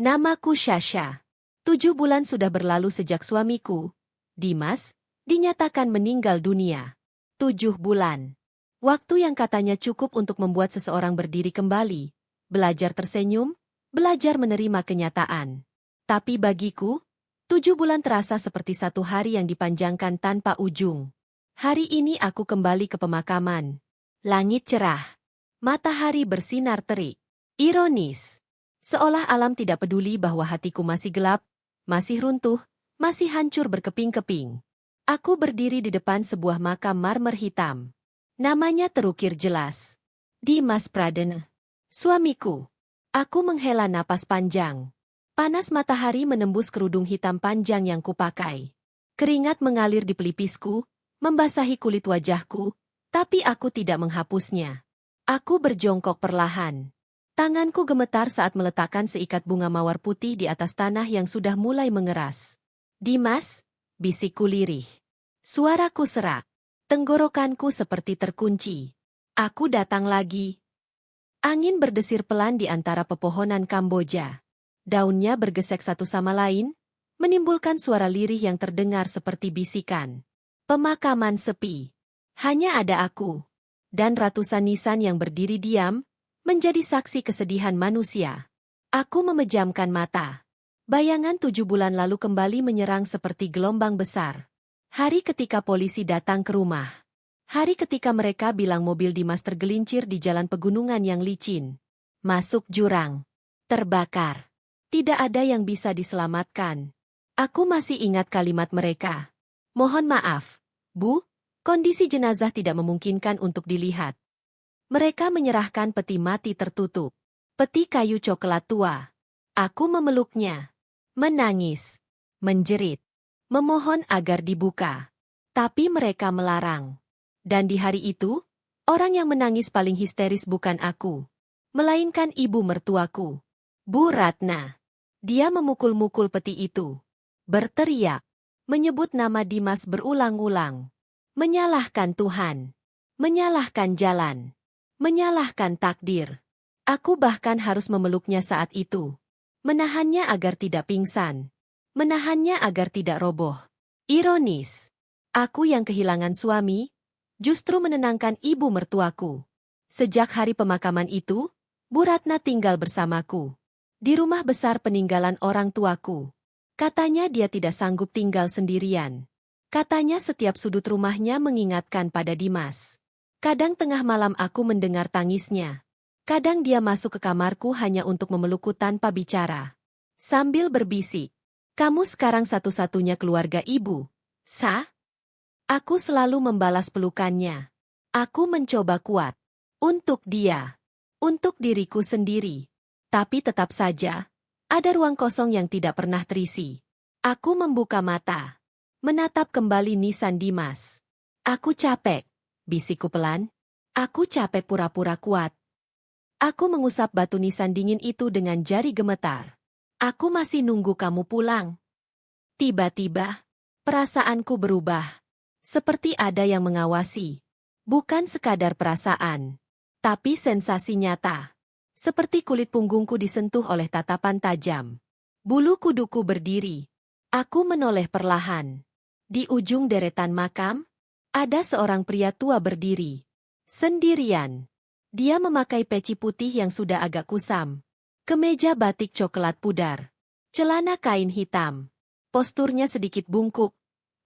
Namaku Sasha. 7 bulan sudah berlalu sejak suamiku, Dimas, dinyatakan meninggal dunia. 7 bulan. Waktu yang katanya cukup untuk membuat seseorang berdiri kembali, belajar tersenyum, belajar menerima kenyataan. Tapi bagiku, 7 bulan terasa seperti 1 hari yang dipanjangkan tanpa ujung. Hari ini aku kembali ke pemakaman. Langit cerah. Matahari bersinar terik. Ironis. Seolah alam tidak peduli bahwa hatiku masih gelap, masih runtuh, masih hancur berkeping-keping. Aku berdiri di depan sebuah makam marmer hitam. Namanya terukir jelas. Dimas Pradana. Suamiku. Aku menghela napas panjang. Panas matahari menembus kerudung hitam panjang yang kupakai. Keringat mengalir di pelipisku, membasahi kulit wajahku, tapi aku tidak menghapusnya. Aku berjongkok perlahan. Tanganku gemetar saat meletakkan seikat bunga mawar putih di atas tanah yang sudah mulai mengeras. Dimas, bisikku lirih. Suaraku serak. Tenggorokanku seperti terkunci. Aku datang lagi. Angin berdesir pelan di antara pepohonan Kamboja. Daunnya bergesek satu sama lain, menimbulkan suara lirih yang terdengar seperti bisikan. Pemakaman sepi. Hanya ada aku. Dan ratusan nisan yang berdiri diam, menjadi saksi kesedihan manusia. Aku memejamkan mata. Bayangan 7 bulan lalu kembali menyerang seperti gelombang besar. Hari ketika polisi datang ke rumah. Hari ketika mereka bilang mobil Dimas tergelincir di jalan pegunungan yang licin. Masuk jurang. Terbakar. Tidak ada yang bisa diselamatkan. Aku masih ingat kalimat mereka. Mohon maaf, Bu, kondisi jenazah tidak memungkinkan untuk dilihat. Mereka menyerahkan peti mati tertutup. Peti kayu coklat tua. Aku memeluknya. Menangis. Menjerit. Memohon agar dibuka. Tapi mereka melarang. Dan di hari itu, orang yang menangis paling histeris bukan aku. Melainkan ibu mertuaku. Bu Ratna. Dia memukul-mukul peti itu. Berteriak. Menyebut nama Dimas berulang-ulang. Menyalahkan Tuhan. Menyalahkan jalan. Menyalahkan takdir. Aku bahkan harus memeluknya saat itu. Menahannya agar tidak pingsan. Menahannya agar tidak roboh. Ironis. Aku yang kehilangan suami, justru menenangkan ibu mertuaku. Sejak hari pemakaman itu, Bu Ratna tinggal bersamaku. Di rumah besar peninggalan orang tuaku. Katanya dia tidak sanggup tinggal sendirian. Katanya setiap sudut rumahnya mengingatkan pada Dimas. Kadang tengah malam aku mendengar tangisnya. Kadang dia masuk ke kamarku hanya untuk memelukku tanpa bicara. Sambil berbisik, "Kamu sekarang satu-satunya keluarga ibu, Sa?" Aku selalu membalas pelukannya. Aku mencoba kuat. Untuk dia. Untuk diriku sendiri. Tapi tetap saja, ada ruang kosong yang tidak pernah terisi. Aku membuka mata. Menatap kembali nisan Dimas. Aku capek. Bisikku pelan. Aku capek pura-pura kuat. Aku mengusap batu nisan dingin itu dengan jari gemetar. Aku masih nunggu kamu pulang. Tiba-tiba, perasaanku berubah. Seperti ada yang mengawasi. Bukan sekadar perasaan, tapi sensasi nyata. Seperti kulit punggungku disentuh oleh tatapan tajam. Bulu kuduku berdiri. Aku menoleh perlahan. Di ujung deretan makam, ada seorang pria tua berdiri. Sendirian. Dia memakai peci putih yang sudah agak kusam. Kemeja batik coklat pudar. Celana kain hitam. Posturnya sedikit bungkuk,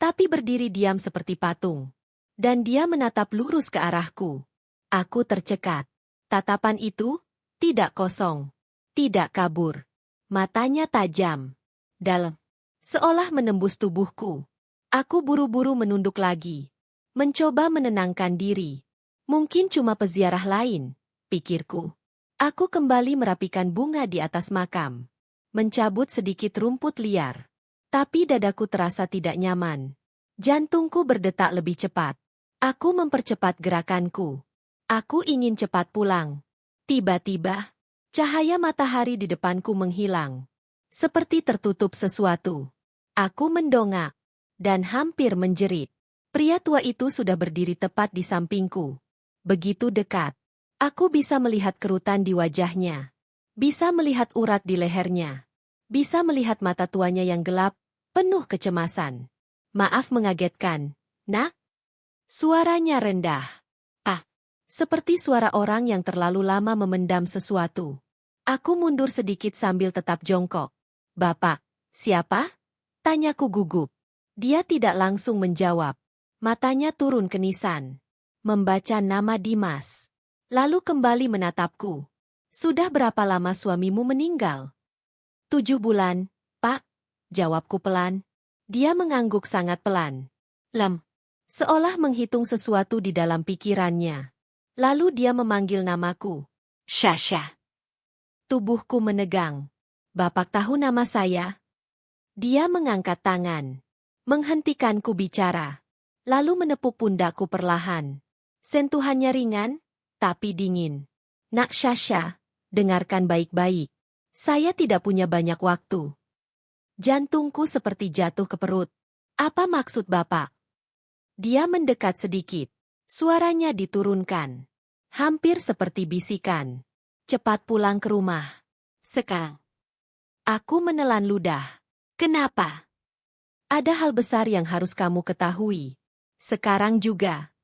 tapi berdiri diam seperti patung. Dan dia menatap lurus ke arahku. Aku tercekat. Tatapan itu tidak kosong. Tidak kabur. Matanya tajam. Dalam. Seolah menembus tubuhku. Aku buru-buru menunduk lagi. Mencoba menenangkan diri. Mungkin cuma peziarah lain, pikirku. Aku kembali merapikan bunga di atas makam. Mencabut sedikit rumput liar. Tapi dadaku terasa tidak nyaman. Jantungku berdetak lebih cepat. Aku mempercepat gerakanku. Aku ingin cepat pulang. Tiba-tiba, cahaya matahari di depanku menghilang. Seperti tertutup sesuatu. Aku mendongak. Dan hampir menjerit. Pria tua itu sudah berdiri tepat di sampingku. Begitu dekat. Aku bisa melihat kerutan di wajahnya. Bisa melihat urat di lehernya. Bisa melihat mata tuanya yang gelap, penuh kecemasan. Maaf mengagetkan, nak. Suaranya rendah. Ah, seperti suara orang yang terlalu lama memendam sesuatu. Aku mundur sedikit sambil tetap jongkok. Bapak, siapa? Tanyaku gugup. Dia tidak langsung menjawab. Matanya turun ke nisan. Membaca nama Dimas. Lalu kembali menatapku. Sudah berapa lama suamimu meninggal? 7 bulan, Pak. Jawabku pelan. Dia mengangguk sangat pelan. Seolah menghitung sesuatu di dalam pikirannya. Lalu dia memanggil namaku. Sasha. Tubuhku menegang. Bapak tahu nama saya? Dia mengangkat tangan. Menghentikanku bicara. Lalu menepuk pundakku perlahan. Sentuhannya ringan, tapi dingin. Nak Sasha, dengarkan baik-baik. Saya tidak punya banyak waktu. Jantungku seperti jatuh ke perut. Apa maksud Bapak? Dia mendekat sedikit. Suaranya diturunkan. Hampir seperti bisikan. Cepat pulang ke rumah. Sekarang. Aku menelan ludah. Kenapa? Ada hal besar yang harus kamu ketahui. Sekarang juga.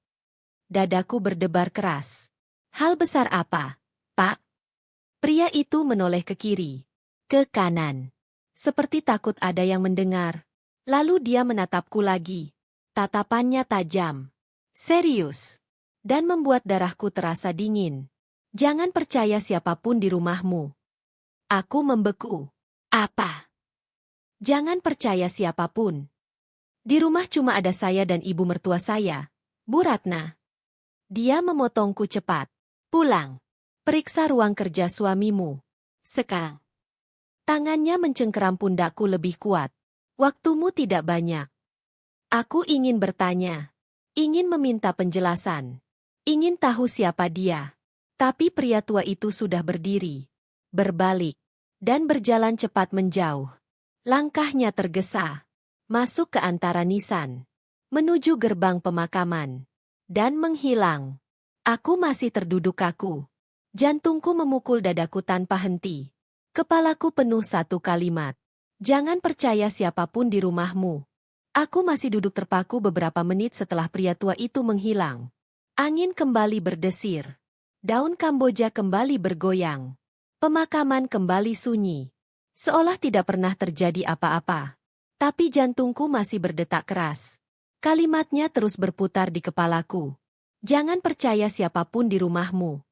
Dadaku berdebar keras. Hal besar apa, Pak? Pria itu menoleh ke kiri. Ke kanan. Seperti takut ada yang mendengar. Lalu dia menatapku lagi. Tatapannya tajam. Serius. Dan membuat darahku terasa dingin. Jangan percaya siapapun di rumahmu. Aku membeku. Apa? Jangan percaya siapapun. Di rumah cuma ada saya dan ibu mertua saya, Bu Ratna. Dia memotongku cepat. Pulang. Periksa ruang kerja suamimu. Sekarang. Tangannya mencengkeram pundakku lebih kuat. Waktumu tidak banyak. Aku ingin bertanya. Ingin meminta penjelasan. Ingin tahu siapa dia. Tapi pria tua itu sudah berdiri. Berbalik. Dan berjalan cepat menjauh. Langkahnya tergesa. Masuk ke antara nisan. Menuju gerbang pemakaman. Dan menghilang. Aku masih terduduk kaku. Jantungku memukul dadaku tanpa henti. Kepalaku penuh satu kalimat. Jangan percaya siapapun di rumahmu. Aku masih duduk terpaku beberapa menit setelah pria tua itu menghilang. Angin kembali berdesir. Daun Kamboja kembali bergoyang. Pemakaman kembali sunyi. Seolah tidak pernah terjadi apa-apa. Tapi jantungku masih berdetak keras. Kalimatnya terus berputar di kepalaku. Jangan percaya siapapun di rumahmu.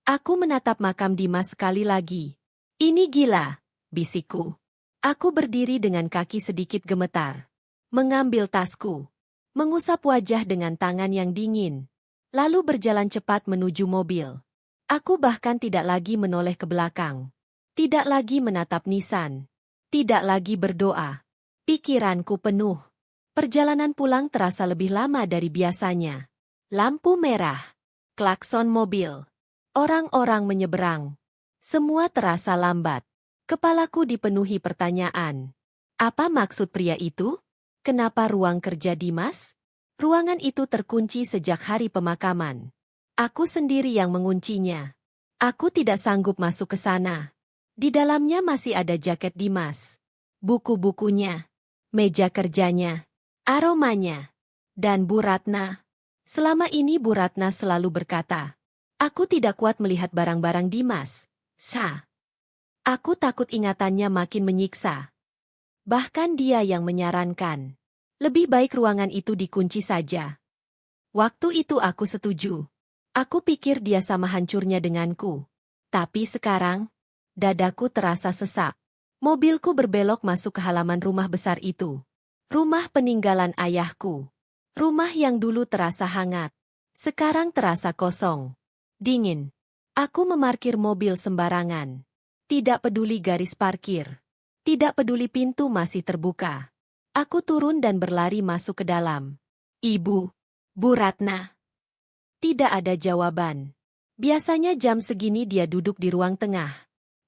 Aku menatap makam Dimas sekali lagi. Ini gila, bisikku. Aku berdiri dengan kaki sedikit gemetar. Mengambil tasku. Mengusap wajah dengan tangan yang dingin. Lalu berjalan cepat menuju mobil. Aku bahkan tidak lagi menoleh ke belakang. Tidak lagi menatap nisan. Tidak lagi berdoa. Pikiranku penuh. Perjalanan pulang terasa lebih lama dari biasanya. Lampu merah. Klakson mobil. Orang-orang menyeberang. Semua terasa lambat. Kepalaku dipenuhi pertanyaan. Apa maksud pria itu? Kenapa ruang kerja Dimas? Ruangan itu terkunci sejak hari pemakaman. Aku sendiri yang menguncinya. Aku tidak sanggup masuk ke sana. Di dalamnya masih ada jaket Dimas. Buku-bukunya. Meja kerjanya. Aromanya. Dan Bu Ratna. Selama ini Bu Ratna selalu berkata, aku tidak kuat melihat barang-barang Dimas. Aku takut ingatannya makin menyiksa. Bahkan dia yang menyarankan. Lebih baik ruangan itu dikunci saja. Waktu itu aku setuju. Aku pikir dia sama hancurnya denganku. Tapi sekarang, dadaku terasa sesak. Mobilku berbelok masuk ke halaman rumah besar itu. Rumah peninggalan ayahku. Rumah yang dulu terasa hangat. Sekarang terasa kosong. Dingin. Aku memarkir mobil sembarangan. Tidak peduli garis parkir. Tidak peduli pintu masih terbuka. Aku turun dan berlari masuk ke dalam. Ibu. Bu Ratna. Tidak ada jawaban. Biasanya jam segini dia duduk di ruang tengah.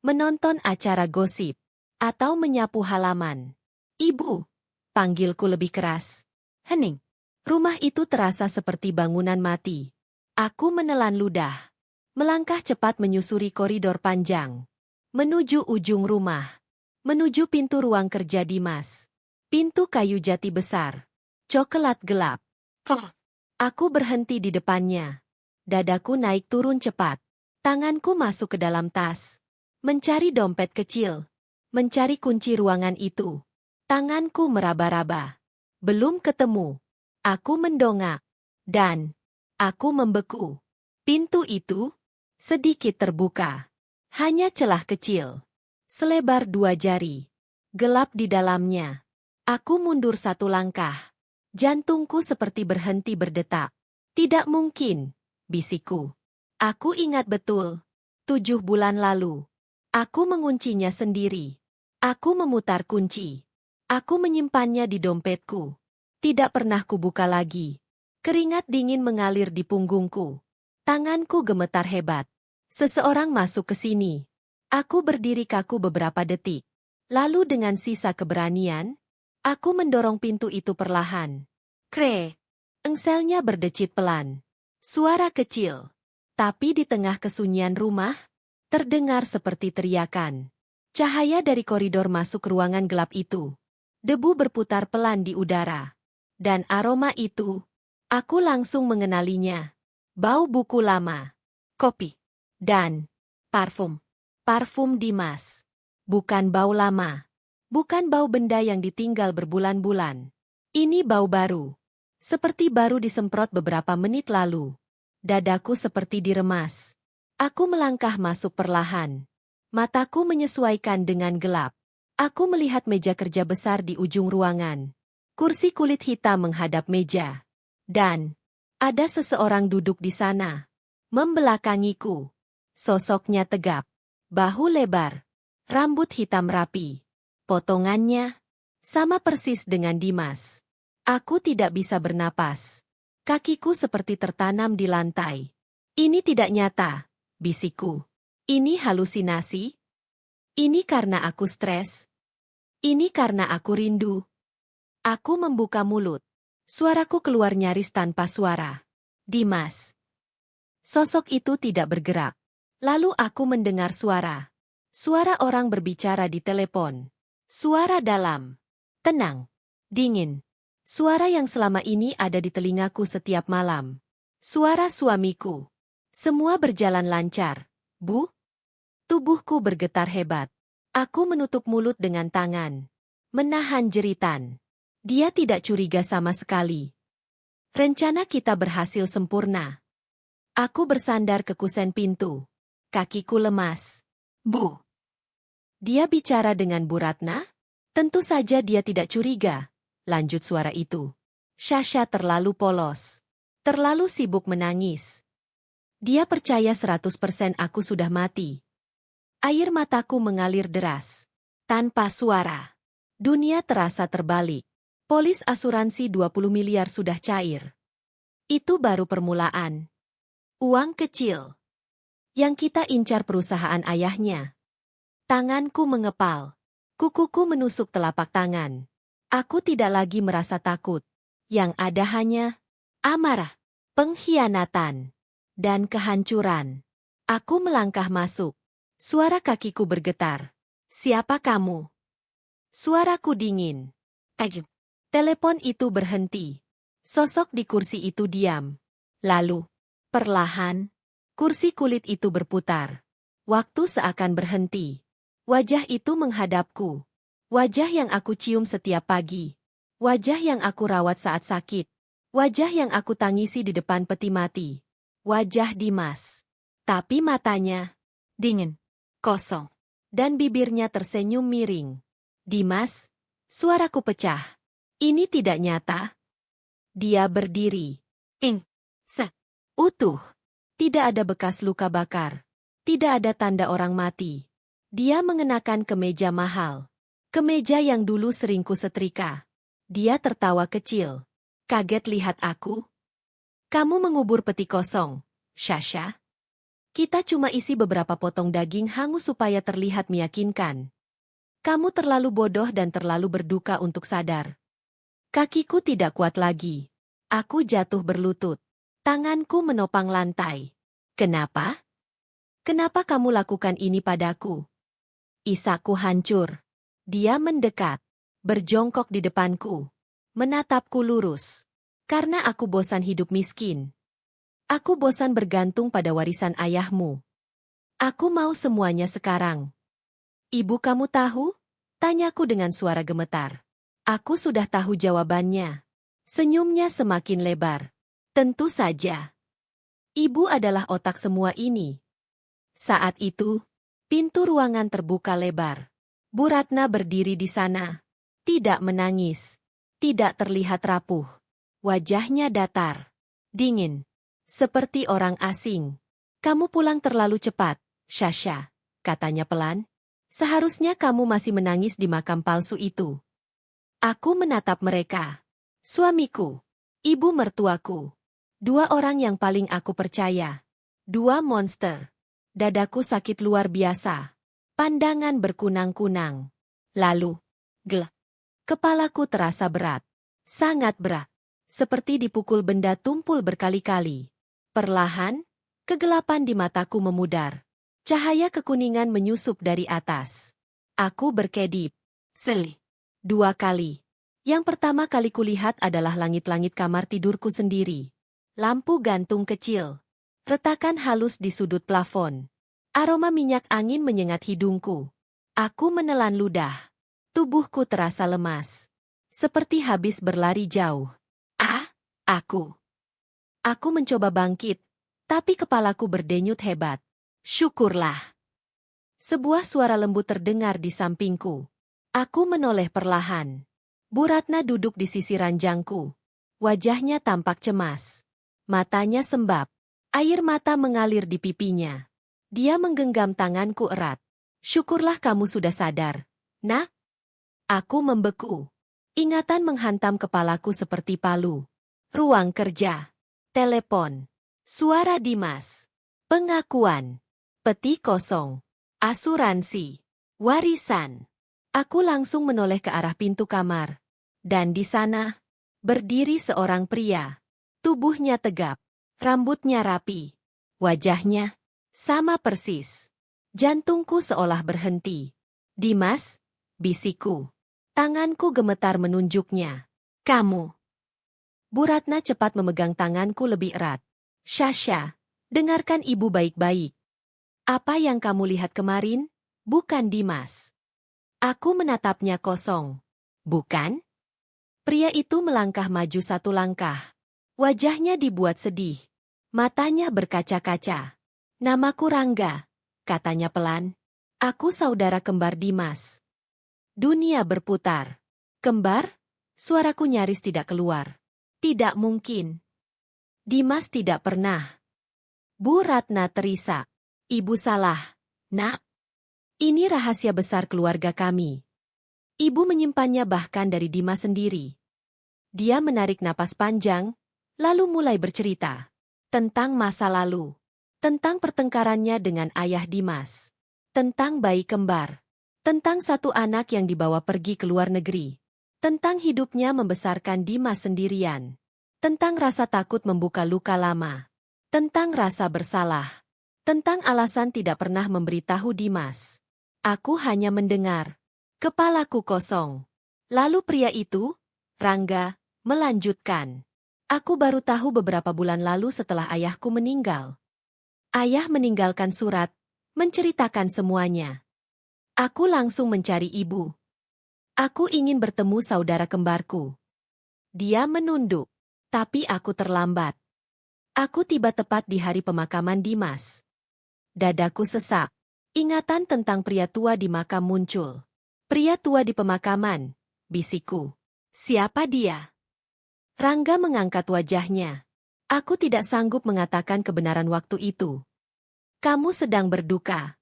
Menonton acara gosip. Atau menyapu halaman. Ibu. Panggilku lebih keras. Hening. Rumah itu terasa seperti bangunan mati. Aku menelan ludah. Melangkah cepat menyusuri koridor panjang. Menuju ujung rumah. Menuju pintu ruang kerja Dimas. Pintu kayu jati besar. Coklat gelap. Aku berhenti di depannya. Dadaku naik turun cepat. Tanganku masuk ke dalam tas. Mencari dompet kecil. Mencari kunci ruangan itu. Tanganku meraba-raba. Belum ketemu. Aku mendongak. Dan aku membeku. Pintu itu sedikit terbuka. Hanya celah kecil. Selebar 2 jari. Gelap di dalamnya. Aku mundur 1 langkah. Jantungku seperti berhenti berdetak. Tidak mungkin, bisikku. Aku ingat betul. 7 bulan lalu. Aku menguncinya sendiri. Aku memutar kunci. Aku menyimpannya di dompetku. Tidak pernah kubuka lagi. Keringat dingin mengalir di punggungku. Tanganku gemetar hebat. Seseorang masuk ke sini. Aku berdiri kaku beberapa detik. Lalu dengan sisa keberanian, aku mendorong pintu itu perlahan. Krek. Engselnya berdecit pelan. Suara kecil. Tapi di tengah kesunyian rumah, terdengar seperti teriakan. Cahaya dari koridor masuk ke ruangan gelap itu. Debu berputar pelan di udara. Dan aroma itu, aku langsung mengenalinya. Bau buku lama, kopi, dan parfum. Parfum Dimas. Bukan bau lama. Bukan bau benda yang ditinggal berbulan-bulan. Ini bau baru. Seperti baru disemprot beberapa menit lalu. Dadaku seperti diremas. Aku melangkah masuk perlahan. Mataku menyesuaikan dengan gelap. Aku melihat meja kerja besar di ujung ruangan. Kursi kulit hitam menghadap meja. Dan ada seseorang duduk di sana. Membelakangiku. Sosoknya tegap. Bahu lebar. Rambut hitam rapi. Potongannya sama persis dengan Dimas. Aku tidak bisa bernapas. Kakiku seperti tertanam di lantai. Ini tidak nyata, bisikku. Ini halusinasi? Ini karena aku stres? Ini karena aku rindu? Aku membuka mulut. Suaraku keluar nyaris tanpa suara. Dimas. Sosok itu tidak bergerak. Lalu aku mendengar suara. Suara orang berbicara di telepon. Suara dalam. Tenang. Dingin. Suara yang selama ini ada di telingaku setiap malam. Suara suamiku. Semua berjalan lancar, Bu. Tubuhku bergetar hebat. Aku menutup mulut dengan tangan. Menahan jeritan. Dia tidak curiga sama sekali. Rencana kita berhasil sempurna. Aku bersandar ke kusen pintu. Kakiku lemas. Bu. Dia bicara dengan Bu Ratna? Tentu saja dia tidak curiga. Lanjut suara itu. Sasha terlalu polos. Terlalu sibuk menangis. Dia percaya 100% aku sudah mati. Air mataku mengalir deras. Tanpa suara. Dunia terasa terbalik. Polis asuransi 20 miliar sudah cair. Itu baru permulaan. Uang kecil. Yang kita incar perusahaan ayahnya. Tanganku mengepal. Kukuku menusuk telapak tangan. Aku tidak lagi merasa takut. Yang ada hanya amarah, pengkhianatan, dan kehancuran. Aku melangkah masuk. Suara kakiku bergetar. Siapa kamu? Suaraku dingin. Telepon itu berhenti. Sosok di kursi itu diam. Lalu, perlahan, kursi kulit itu berputar. Waktu seakan berhenti. Wajah itu menghadapku. Wajah yang aku cium setiap pagi. Wajah yang aku rawat saat sakit. Wajah yang aku tangisi di depan peti mati. Wajah Dimas. Tapi matanya dingin. Kosong. Dan bibirnya tersenyum miring. Dimas, suaraku pecah. Ini tidak nyata. Dia berdiri. Utuh. Tidak ada bekas luka bakar. Tidak ada tanda orang mati. Dia mengenakan kemeja mahal. Kemeja yang dulu sering kusetrika. Dia tertawa kecil. Kaget lihat aku. Kamu mengubur peti kosong, Sasha. Kita cuma isi beberapa potong daging hangus supaya terlihat meyakinkan. Kamu terlalu bodoh dan terlalu berduka untuk sadar. Kakiku tidak kuat lagi. Aku jatuh berlutut. Tanganku menopang lantai. Kenapa? Kenapa kamu lakukan ini padaku? Isaku hancur. Dia mendekat, berjongkok di depanku, menatapku lurus. Karena aku bosan hidup miskin. Aku bosan bergantung pada warisan ayahmu. Aku mau semuanya sekarang. Ibu kamu tahu? Tanyaku dengan suara gemetar. Aku sudah tahu jawabannya. Senyumnya semakin lebar. Tentu saja. Ibu adalah otak semua ini. Saat itu, pintu ruangan terbuka lebar. Bu Ratna berdiri di sana. Tidak menangis. Tidak terlihat rapuh. Wajahnya datar. Dingin. Seperti orang asing. Kamu pulang terlalu cepat, Sasha, katanya pelan. Seharusnya kamu masih menangis di makam palsu itu. Aku menatap mereka. Suamiku. Ibu mertuaku. Dua orang yang paling aku percaya. Dua monster. Dadaku sakit luar biasa. Pandangan berkunang-kunang. Lalu, kepalaku terasa berat. Sangat berat. Seperti dipukul benda tumpul berkali-kali. Perlahan, kegelapan di mataku memudar. Cahaya kekuningan menyusup dari atas. Aku berkedip. Dua kali. Yang pertama kali kulihat adalah langit-langit kamar tidurku sendiri. Lampu gantung kecil. Retakan halus di sudut plafon. Aroma minyak angin menyengat hidungku. Aku menelan ludah. Tubuhku terasa lemas. Seperti habis berlari jauh. Aku. Aku mencoba bangkit, tapi kepalaku berdenyut hebat. Syukurlah. Sebuah suara lembut terdengar di sampingku. Aku menoleh perlahan. Bu Ratna duduk di sisi ranjangku. Wajahnya tampak cemas. Matanya sembab. Air mata mengalir di pipinya. Dia menggenggam tanganku erat. Syukurlah kamu sudah sadar, Nak. Aku membeku. Ingatan menghantam kepalaku seperti palu. Ruang kerja. Telepon. Suara Dimas. Pengakuan. Peti kosong. Asuransi. Warisan. Aku langsung menoleh ke arah pintu kamar. Dan di sana, berdiri seorang pria. Tubuhnya tegap. Rambutnya rapi. Wajahnya sama persis. Jantungku seolah berhenti. Dimas, bisikku. Tanganku gemetar menunjuknya. Kamu. Bu Ratna cepat memegang tanganku lebih erat. Sasha, dengarkan ibu baik-baik. Apa yang kamu lihat kemarin, bukan Dimas. Aku menatapnya kosong. Bukan? Pria itu melangkah maju satu langkah. Wajahnya dibuat sedih. Matanya berkaca-kaca. Namaku Rangga, katanya pelan. Aku saudara kembar Dimas. Dunia berputar. Kembar? Suaraku nyaris tidak keluar. Tidak mungkin. Dimas tidak pernah. Bu Ratna terisak. Ibu salah, Nak. Ini rahasia besar keluarga kami. Ibu menyimpannya bahkan dari Dimas sendiri. Dia menarik napas panjang, lalu mulai bercerita. Tentang masa lalu. Tentang pertengkarannya dengan ayah Dimas. Tentang bayi kembar. Tentang satu anak yang dibawa pergi ke luar negeri. Tentang hidupnya membesarkan Dimas sendirian. Tentang rasa takut membuka luka lama. Tentang rasa bersalah. Tentang alasan tidak pernah memberitahu Dimas. Aku hanya mendengar. Kepalaku kosong. Lalu pria itu, Rangga, melanjutkan. Aku baru tahu beberapa bulan lalu setelah ayahku meninggal. Ayah meninggalkan surat, menceritakan semuanya. Aku langsung mencari ibu. Aku ingin bertemu saudara kembarku. Dia menunduk, tapi aku terlambat. Aku tiba tepat di hari pemakaman Dimas. Dadaku sesak. Ingatan tentang pria tua di makam muncul. Pria tua di pemakaman, bisikku. Siapa dia? Rangga mengangkat wajahnya. Aku tidak sanggup mengatakan kebenaran waktu itu. Kamu sedang berduka.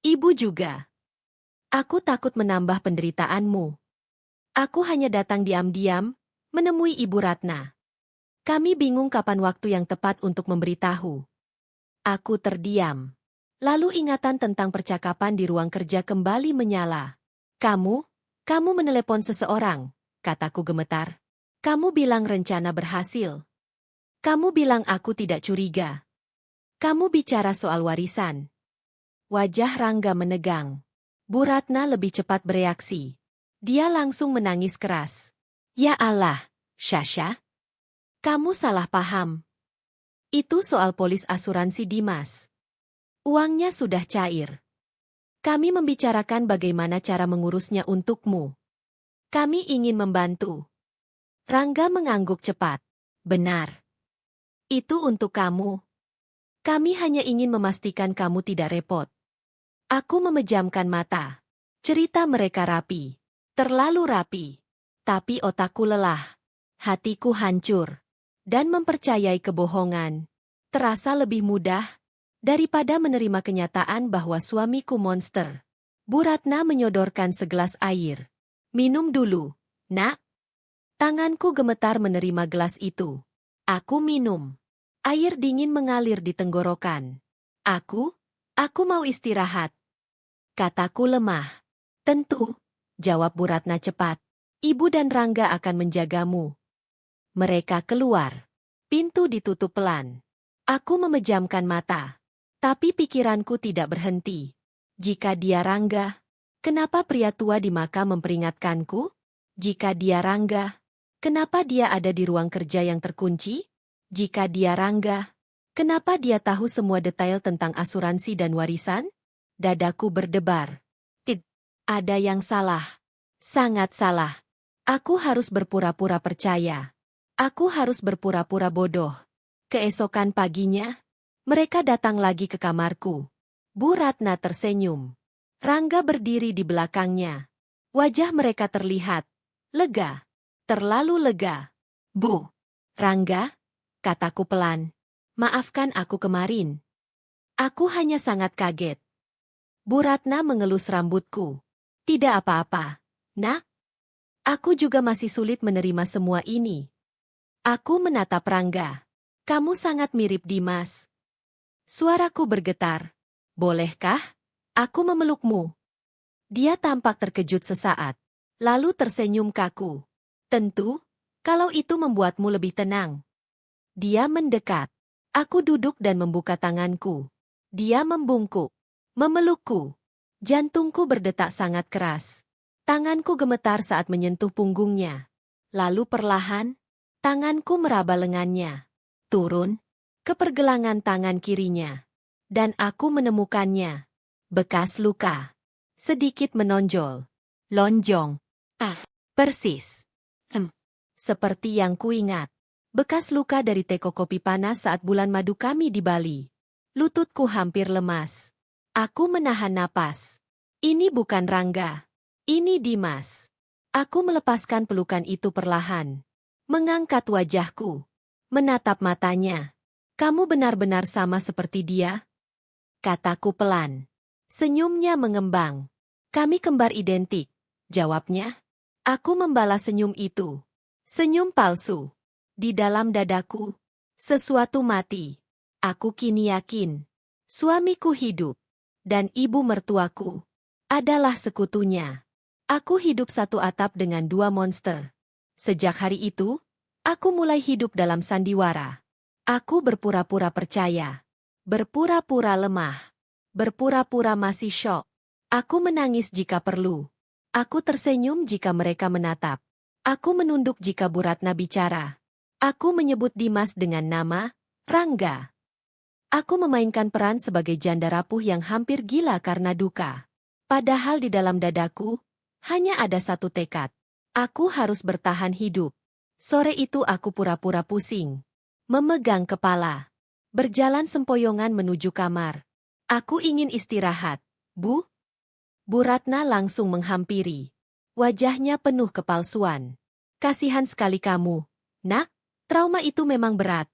Ibu juga. Aku takut menambah penderitaanmu. Aku hanya datang diam-diam, menemui Ibu Ratna. Kami bingung kapan waktu yang tepat untuk memberitahu. Aku terdiam. Lalu ingatan tentang percakapan di ruang kerja kembali menyala. Kamu menelepon seseorang, kataku gemetar. Kamu bilang rencana berhasil. Kamu bilang aku tidak curiga. Kamu bicara soal warisan. Wajah Rangga menegang. Bu Ratna lebih cepat bereaksi. Dia langsung menangis keras. Ya Allah, Sasha. Kamu salah paham. Itu soal polis asuransi Dimas. Uangnya sudah cair. Kami membicarakan bagaimana cara mengurusnya untukmu. Kami ingin membantu. Rangga mengangguk cepat. Benar. Itu untuk kamu. Kami hanya ingin memastikan kamu tidak repot. Aku memejamkan mata. Cerita mereka rapi. Terlalu rapi. Tapi otakku lelah. Hatiku hancur. Dan mempercayai kebohongan terasa lebih mudah daripada menerima kenyataan bahwa suamiku monster. Bu Ratna menyodorkan segelas air. Minum dulu, nak. Tanganku gemetar menerima gelas itu. Aku minum. Air dingin mengalir di tenggorokan. Aku mau istirahat. Kataku lemah. Tentu, jawab Bu Ratna cepat. Ibu dan Rangga akan menjagamu. Mereka keluar. Pintu ditutup pelan. Aku memejamkan mata. Tapi pikiranku tidak berhenti. Jika dia Rangga, kenapa pria tua di makam memperingatkanku? Jika dia Rangga, kenapa dia ada di ruang kerja yang terkunci? Jika dia Rangga, kenapa dia tahu semua detail tentang asuransi dan warisan? Dadaku berdebar. Ada yang salah. Sangat salah. Aku harus berpura-pura percaya. Aku harus berpura-pura bodoh. Keesokan paginya, mereka datang lagi ke kamarku. Bu Ratna tersenyum. Rangga berdiri di belakangnya. Wajah mereka terlihat lega. Terlalu lega. Bu. Rangga, kataku pelan. Maafkan aku kemarin. Aku hanya sangat kaget. Bu Ratna mengelus rambutku. Tidak apa-apa, nak. Aku juga masih sulit menerima semua ini. Aku menatap Rangga. Kamu sangat mirip Dimas. Suaraku bergetar. Bolehkah aku memelukmu? Dia tampak terkejut sesaat. Lalu tersenyum kaku. Tentu, kalau itu membuatmu lebih tenang. Dia mendekat. Aku duduk dan membuka tanganku. Dia membungkuk. Memelukku. Jantungku berdetak sangat keras. Tanganku gemetar saat menyentuh punggungnya. Lalu perlahan, tanganku meraba lengannya. Turun ke pergelangan tangan kirinya. Dan aku menemukannya. Bekas luka. Sedikit menonjol. Lonjong. Persis. Seperti yang kuingat. Bekas luka dari teko kopi panas saat bulan madu kami di Bali. Lututku hampir lemas. Aku menahan napas. Ini bukan Rangga. Ini Dimas. Aku melepaskan pelukan itu perlahan. Mengangkat wajahku. Menatap matanya. Kamu benar-benar sama seperti dia? Kataku pelan. Senyumnya mengembang. Kami kembar identik. Jawabnya. Aku membalas senyum itu. Senyum palsu. Di dalam dadaku. Sesuatu mati. Aku kini yakin. Suamiku hidup. Dan ibu mertuaku adalah sekutunya. Aku hidup satu atap dengan dua monster. Sejak hari itu, aku mulai hidup dalam sandiwara. Aku berpura-pura percaya. Berpura-pura lemah. Berpura-pura masih syok. Aku menangis jika perlu. Aku tersenyum jika mereka menatap. Aku menunduk jika Bu Ratna bicara. Aku menyebut Dimas dengan nama Rangga. Aku memainkan peran sebagai janda rapuh yang hampir gila karena duka. Padahal di dalam dadaku, hanya ada satu tekad. Aku harus bertahan hidup. Sore itu aku pura-pura pusing. Memegang kepala. Berjalan sempoyongan menuju kamar. Aku ingin istirahat. Bu? Bu Ratna langsung menghampiri. Wajahnya penuh kepalsuan. Kasihan sekali kamu. Nak, trauma itu memang berat.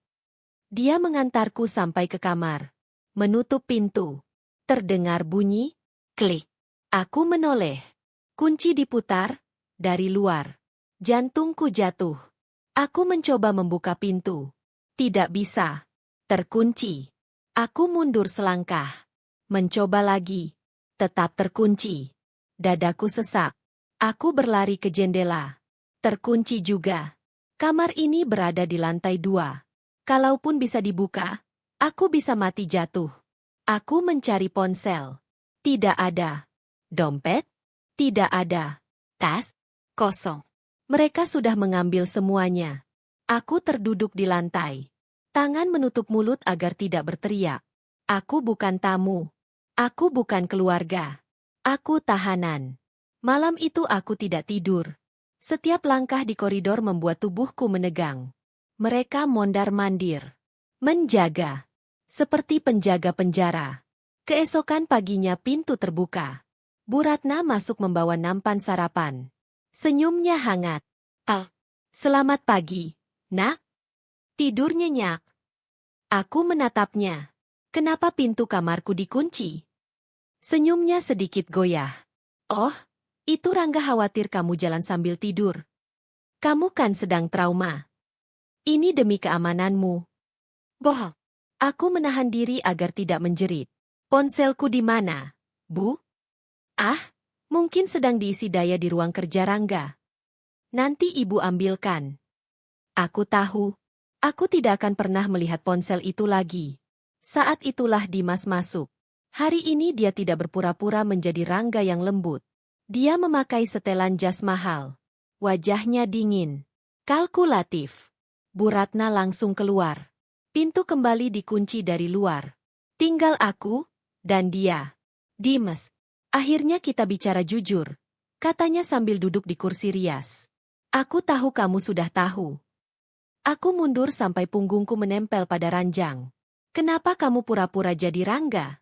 Dia mengantarku sampai ke kamar. Menutup pintu. Terdengar bunyi, klik. Aku menoleh. Kunci diputar, dari luar. Jantungku jatuh. Aku mencoba membuka pintu. Tidak bisa. Terkunci. Aku mundur selangkah. Mencoba lagi. Tetap terkunci. Dadaku sesak. Aku berlari ke jendela. Terkunci juga. Kamar ini berada di lantai 2. Kalaupun bisa dibuka, aku bisa mati jatuh. Aku mencari ponsel. Tidak ada. Dompet? Tidak ada. Tas? Kosong. Mereka sudah mengambil semuanya. Aku terduduk di lantai. Tangan menutup mulut agar tidak berteriak. Aku bukan tamu. Aku bukan keluarga. Aku tahanan. Malam itu aku tidak tidur. Setiap langkah di koridor membuat tubuhku menegang. Mereka mondar-mandir. Menjaga. Seperti penjaga penjara. Keesokan paginya pintu terbuka. Bu Ratna masuk membawa nampan sarapan. Senyumnya hangat. Selamat pagi, nak. Tidur nyenyak. Aku menatapnya. Kenapa pintu kamarku dikunci? Senyumnya sedikit goyah. Oh, itu Rangga khawatir kamu jalan sambil tidur. Kamu kan sedang trauma. Ini demi keamananmu. Bohong. Aku menahan diri agar tidak menjerit. Ponselku di mana, Bu? Mungkin sedang diisi daya di ruang kerja Rangga. Nanti ibu ambilkan. Aku tahu. Aku tidak akan pernah melihat ponsel itu lagi. Saat itulah Dimas masuk. Hari ini dia tidak berpura-pura menjadi Rangga yang lembut. Dia memakai setelan jas mahal. Wajahnya dingin. Kalkulatif. Bu Ratna langsung keluar. Pintu kembali dikunci dari luar. Tinggal aku dan dia. Dimas, akhirnya kita bicara jujur, katanya sambil duduk di kursi rias. Aku tahu kamu sudah tahu. Aku mundur sampai punggungku menempel pada ranjang. Kenapa kamu pura-pura jadi Rangga?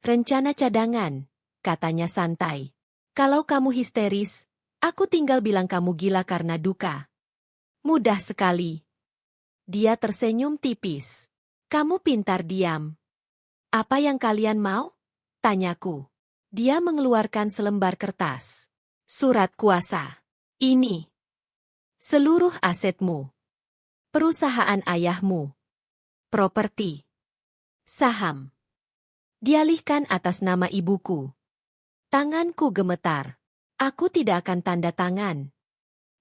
Rencana cadangan, katanya santai. Kalau kamu histeris, aku tinggal bilang kamu gila karena duka. Mudah sekali. Dia tersenyum tipis. Kamu pintar diam. Apa yang kalian mau? Tanyaku. Dia mengeluarkan selembar kertas. Surat kuasa. Ini. Seluruh asetmu. Perusahaan ayahmu. Properti. Saham. Dialihkan atas nama ibuku. Tanganku gemetar. Aku tidak akan tanda tangan.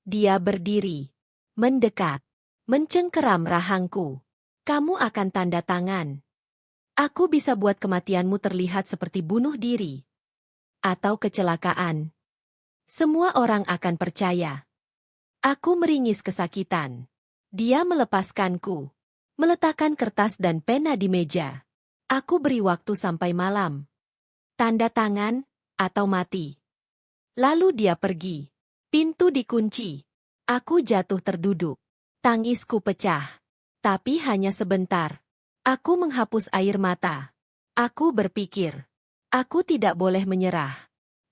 Dia berdiri. Mendekat. Mencengkeram rahangku. Kamu akan tanda tangan. Aku bisa buat kematianmu terlihat seperti bunuh diri. Atau kecelakaan. Semua orang akan percaya. Aku meringis kesakitan. Dia melepaskanku. Meletakkan kertas dan pena di meja. Aku beri waktu sampai malam. Tanda tangan, atau mati. Lalu dia pergi. Pintu dikunci. Aku jatuh terduduk. Tangisku pecah. Tapi hanya sebentar. Aku menghapus air mata. Aku berpikir. Aku tidak boleh menyerah.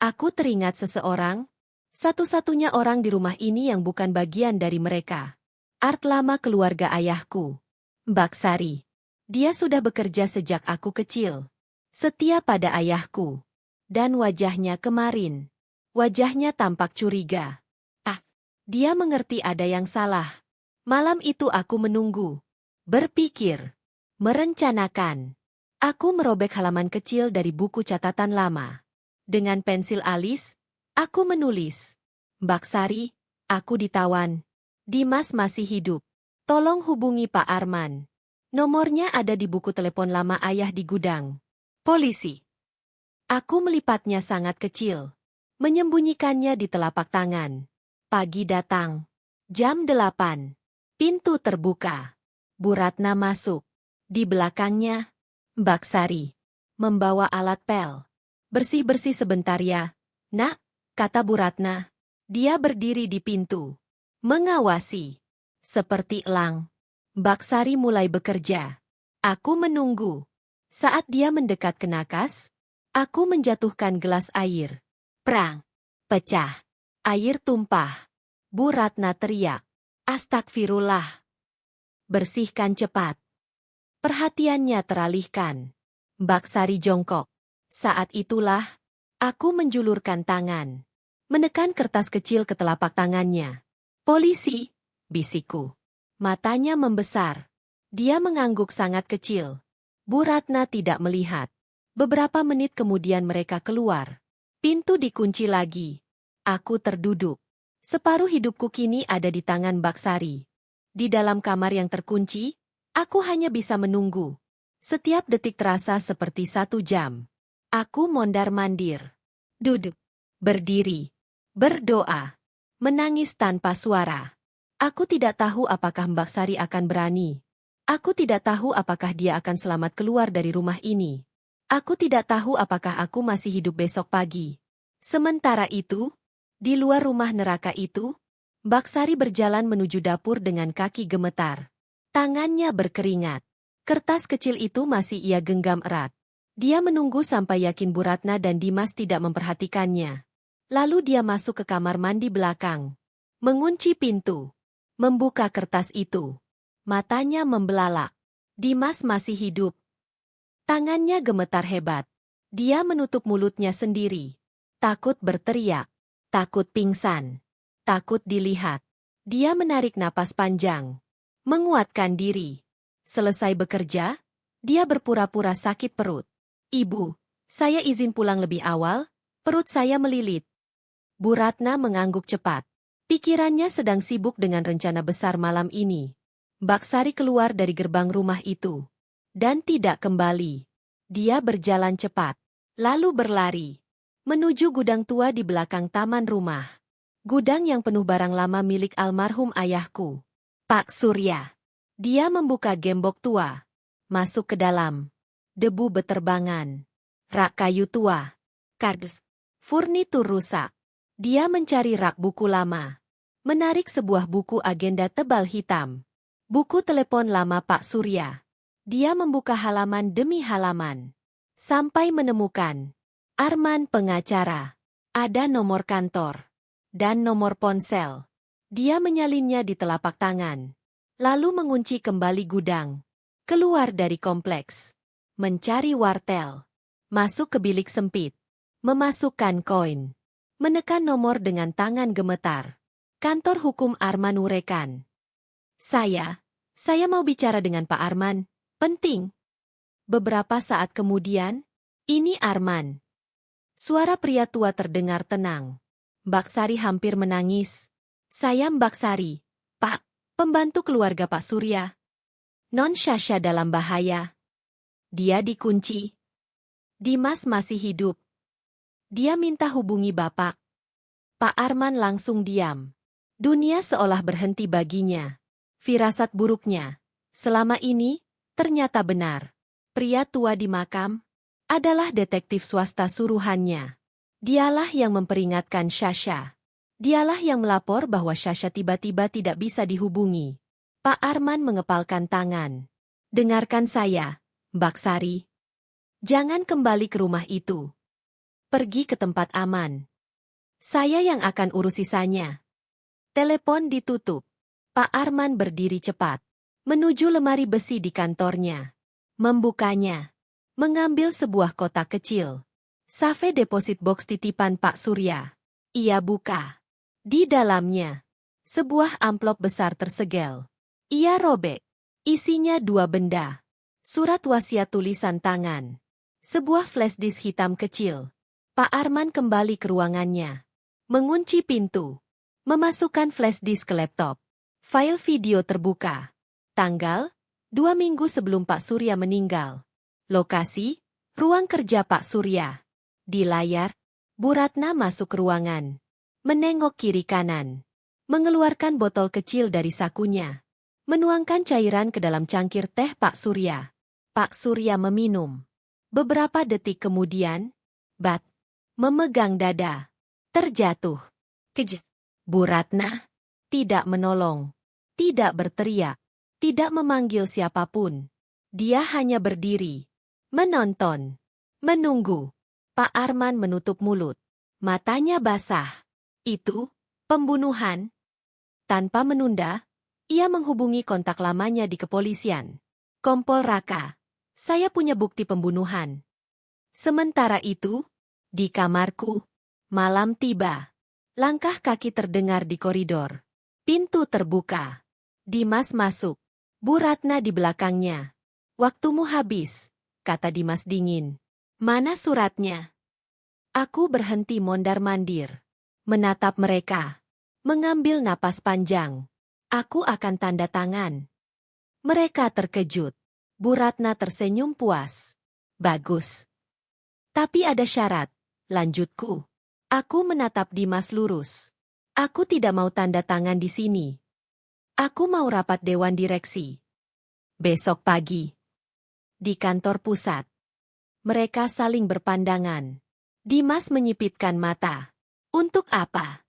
Aku teringat seseorang. Satu-satunya orang di rumah ini yang bukan bagian dari mereka. Art lama keluarga ayahku. Mbak Sari. Dia sudah bekerja sejak aku kecil. Setia pada ayahku. Dan wajahnya kemarin. Wajahnya tampak curiga. Dia mengerti ada yang salah. Malam itu aku menunggu. Berpikir. Merencanakan. Aku merobek halaman kecil dari buku catatan lama. Dengan pensil alis, aku menulis. Mbak Sari, aku ditawan. Dimas masih hidup. Tolong hubungi Pak Arman. Nomornya ada di buku telepon lama ayah di gudang. Polisi. Aku melipatnya sangat kecil. Menyembunyikannya di telapak tangan. Pagi datang. Jam 8. Pintu terbuka. Bu Ratna masuk. Di belakangnya, Mbak Sari. Membawa alat pel. Bersih-bersih sebentar ya, nak, kata Bu Ratna. Dia berdiri di pintu. Mengawasi. Seperti elang. Mbak Sari mulai bekerja. Aku menunggu. Saat dia mendekat ke nakas, aku menjatuhkan gelas air. Prang. Pecah. Air tumpah. Bu Ratna teriak. Astagfirullah. Bersihkan cepat. Perhatiannya teralihkan. Mbak Sari jongkok. Saat itulah, aku menjulurkan tangan. Menekan kertas kecil ke telapak tangannya. Polisi, bisikku. Matanya membesar. Dia mengangguk sangat kecil. Bu Ratna tidak melihat. Beberapa menit kemudian mereka keluar. Pintu dikunci lagi. Aku terduduk. Separuh hidupku kini ada di tangan Mbak Sari. Di dalam kamar yang terkunci, aku hanya bisa menunggu. Setiap detik terasa seperti 1 jam. Aku mondar-mandir. Duduk. Berdiri. Berdoa. Menangis tanpa suara. Aku tidak tahu apakah Mbak Sari akan berani. Aku tidak tahu apakah dia akan selamat keluar dari rumah ini. Aku tidak tahu apakah aku masih hidup besok pagi. Sementara itu, di luar rumah neraka itu, Mbak Sari berjalan menuju dapur dengan kaki gemetar. Tangannya berkeringat. Kertas kecil itu masih ia genggam erat. Dia menunggu sampai yakin Bu Ratna dan Dimas tidak memperhatikannya. Lalu dia masuk ke kamar mandi belakang. Mengunci pintu. Membuka kertas itu. Matanya membelalak. Dimas masih hidup. Tangannya gemetar hebat. Dia menutup mulutnya sendiri. Takut berteriak. Takut pingsan. Takut dilihat. Dia menarik napas panjang. Menguatkan diri. Selesai bekerja, dia berpura-pura sakit perut. Ibu, saya izin pulang lebih awal, perut saya melilit. Bu Ratna mengangguk cepat. Pikirannya sedang sibuk dengan rencana besar malam ini. Mbak Sari keluar dari gerbang rumah itu. Dan tidak kembali. Dia berjalan cepat. Lalu berlari. Menuju gudang tua di belakang taman rumah. Gudang yang penuh barang lama milik almarhum ayahku. Pak Surya. Dia membuka gembok tua. Masuk ke dalam. Debu beterbangan. Rak kayu tua. Kardus. Furnitur rusak. Dia mencari rak buku lama. Menarik sebuah buku agenda tebal hitam. Buku telepon lama Pak Surya. Dia membuka halaman demi halaman. Sampai menemukan Arman pengacara. Ada nomor kantor. Dan nomor ponsel. Dia menyalinnya di telapak tangan. Lalu mengunci kembali gudang. Keluar dari kompleks. Mencari wartel. Masuk ke bilik sempit. Memasukkan koin. Menekan nomor dengan tangan gemetar. Kantor hukum Arman Urekan. Saya mau bicara dengan Pak Arman. Penting. Beberapa saat kemudian, ini Arman. Suara pria tua terdengar tenang. Mbak Sari hampir menangis. Saya Mbak Sari, Pak, pembantu keluarga Pak Surya. Non Syasha dalam bahaya. Dia dikunci. Dimas masih hidup. Dia minta hubungi Bapak. Pak Arman langsung diam. Dunia seolah berhenti baginya. Firasat buruknya. Selama ini, ternyata benar. Pria tua di makam adalah detektif swasta suruhannya. Dialah yang memperingatkan Syasha. Dialah yang melapor bahwa Syasha tiba-tiba tidak bisa dihubungi. Pak Arman mengepalkan tangan. Dengarkan saya, Mbak Sari. Jangan kembali ke rumah itu. Pergi ke tempat aman. Saya yang akan urus sisanya. Telepon ditutup. Pak Arman berdiri cepat. Menuju lemari besi di kantornya. Membukanya. Mengambil sebuah kotak kecil. Safe deposit box titipan Pak Surya. Ia buka. Di dalamnya. Sebuah amplop besar tersegel. Ia robek. Isinya dua benda. Surat wasiat tulisan tangan. Sebuah flash disk hitam kecil. Pak Arman kembali ke ruangannya. Mengunci pintu. Memasukkan flash disk ke laptop. File video terbuka. Tanggal, 2 minggu sebelum Pak Surya meninggal. Lokasi, ruang kerja Pak Surya. Di layar, Bu Ratna masuk ke ruangan. Menengok kiri kanan. Mengeluarkan botol kecil dari sakunya. Menuangkan cairan ke dalam cangkir teh Pak Surya. Pak Surya meminum. Beberapa detik kemudian, Bat memegang dada. Terjatuh. Bu Ratna tidak menolong. Tidak berteriak. Tidak memanggil siapapun. Dia hanya berdiri. Menonton. Menunggu. Pak Arman menutup mulut. Matanya basah. Itu pembunuhan. Tanpa menunda, ia menghubungi kontak lamanya di kepolisian. Kompol Raka. Saya punya bukti pembunuhan. Sementara itu, di kamarku, malam tiba. Langkah kaki terdengar di koridor. Pintu terbuka. Dimas masuk. Bu Ratna di belakangnya. Waktumu habis, kata Dimas dingin. Mana suratnya? Aku berhenti mondar-mandir. Menatap mereka. Mengambil napas panjang. Aku akan tanda tangan. Mereka terkejut. Bu Ratna tersenyum puas. Bagus. Tapi ada syarat, lanjutku. Aku menatap Dimas lurus. Aku tidak mau tanda tangan di sini. Aku mau rapat dewan direksi. Besok pagi. Di kantor pusat. Mereka saling berpandangan. Dimas menyipitkan mata. Untuk apa?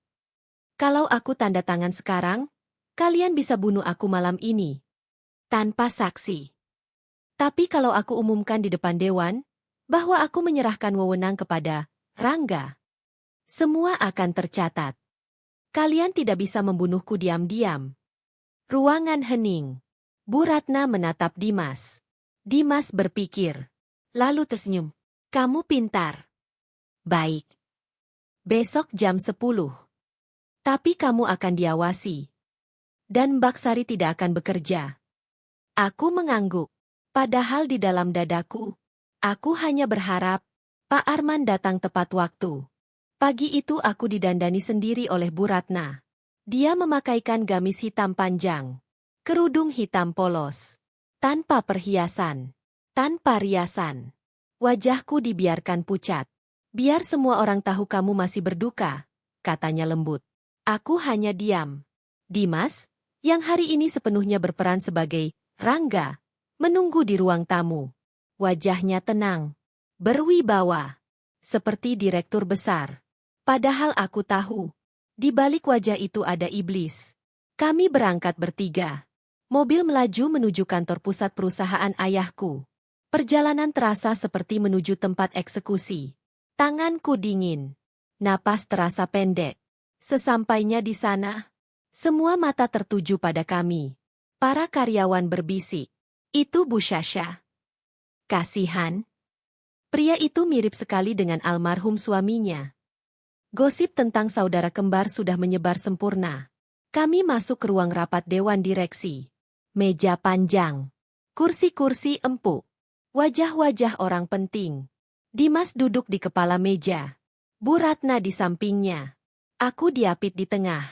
Kalau aku tanda tangan sekarang, kalian bisa bunuh aku malam ini. Tanpa saksi. Tapi kalau aku umumkan di depan dewan, bahwa aku menyerahkan wewenang kepada Rangga, semua akan tercatat. Kalian tidak bisa membunuhku diam-diam. Ruangan hening. Bu Ratna menatap Dimas. Dimas berpikir. Lalu tersenyum. Kamu pintar. Baik. Besok jam 10. Tapi kamu akan diawasi. Dan Mbak Sari tidak akan bekerja. Aku mengangguk. Padahal di dalam dadaku, aku hanya berharap Pak Arman datang tepat waktu. Pagi itu aku didandani sendiri oleh Bu Ratna. Dia memakaikan gamis hitam panjang, kerudung hitam polos, tanpa perhiasan, tanpa riasan. Wajahku dibiarkan pucat. Biar semua orang tahu kamu masih berduka, katanya lembut. Aku hanya diam. Dimas, yang hari ini sepenuhnya berperan sebagai Rangga, menunggu di ruang tamu. Wajahnya tenang, berwibawa, seperti direktur besar. Padahal aku tahu, di balik wajah itu ada iblis. Kami berangkat bertiga. Mobil melaju menuju kantor pusat perusahaan ayahku. Perjalanan terasa seperti menuju tempat eksekusi. Tanganku dingin. Napas terasa pendek. Sesampainya di sana, semua mata tertuju pada kami. Para karyawan berbisik. Itu Bu Syasha. Kasihan. Pria itu mirip sekali dengan almarhum suaminya. Gosip tentang saudara kembar sudah menyebar sempurna. Kami masuk ke ruang rapat dewan direksi. Meja panjang. Kursi-kursi empuk. Wajah-wajah orang penting. Dimas duduk di kepala meja. Bu Ratna di sampingnya. Aku diapit di tengah.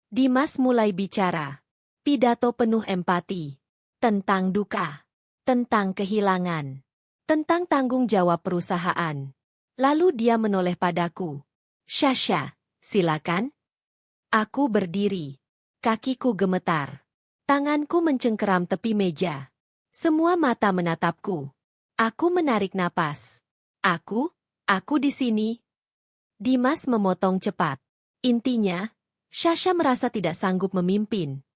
Dimas mulai bicara. Pidato penuh empati. Tentang duka. Tentang kehilangan. Tentang tanggung jawab perusahaan. Lalu dia menoleh padaku. Syasha, silakan. Aku berdiri. Kakiku gemetar. Tanganku mencengkeram tepi meja. Semua mata menatapku. Aku menarik napas. Aku di sini. Dimas memotong cepat. Intinya, Syasha merasa tidak sanggup memimpin.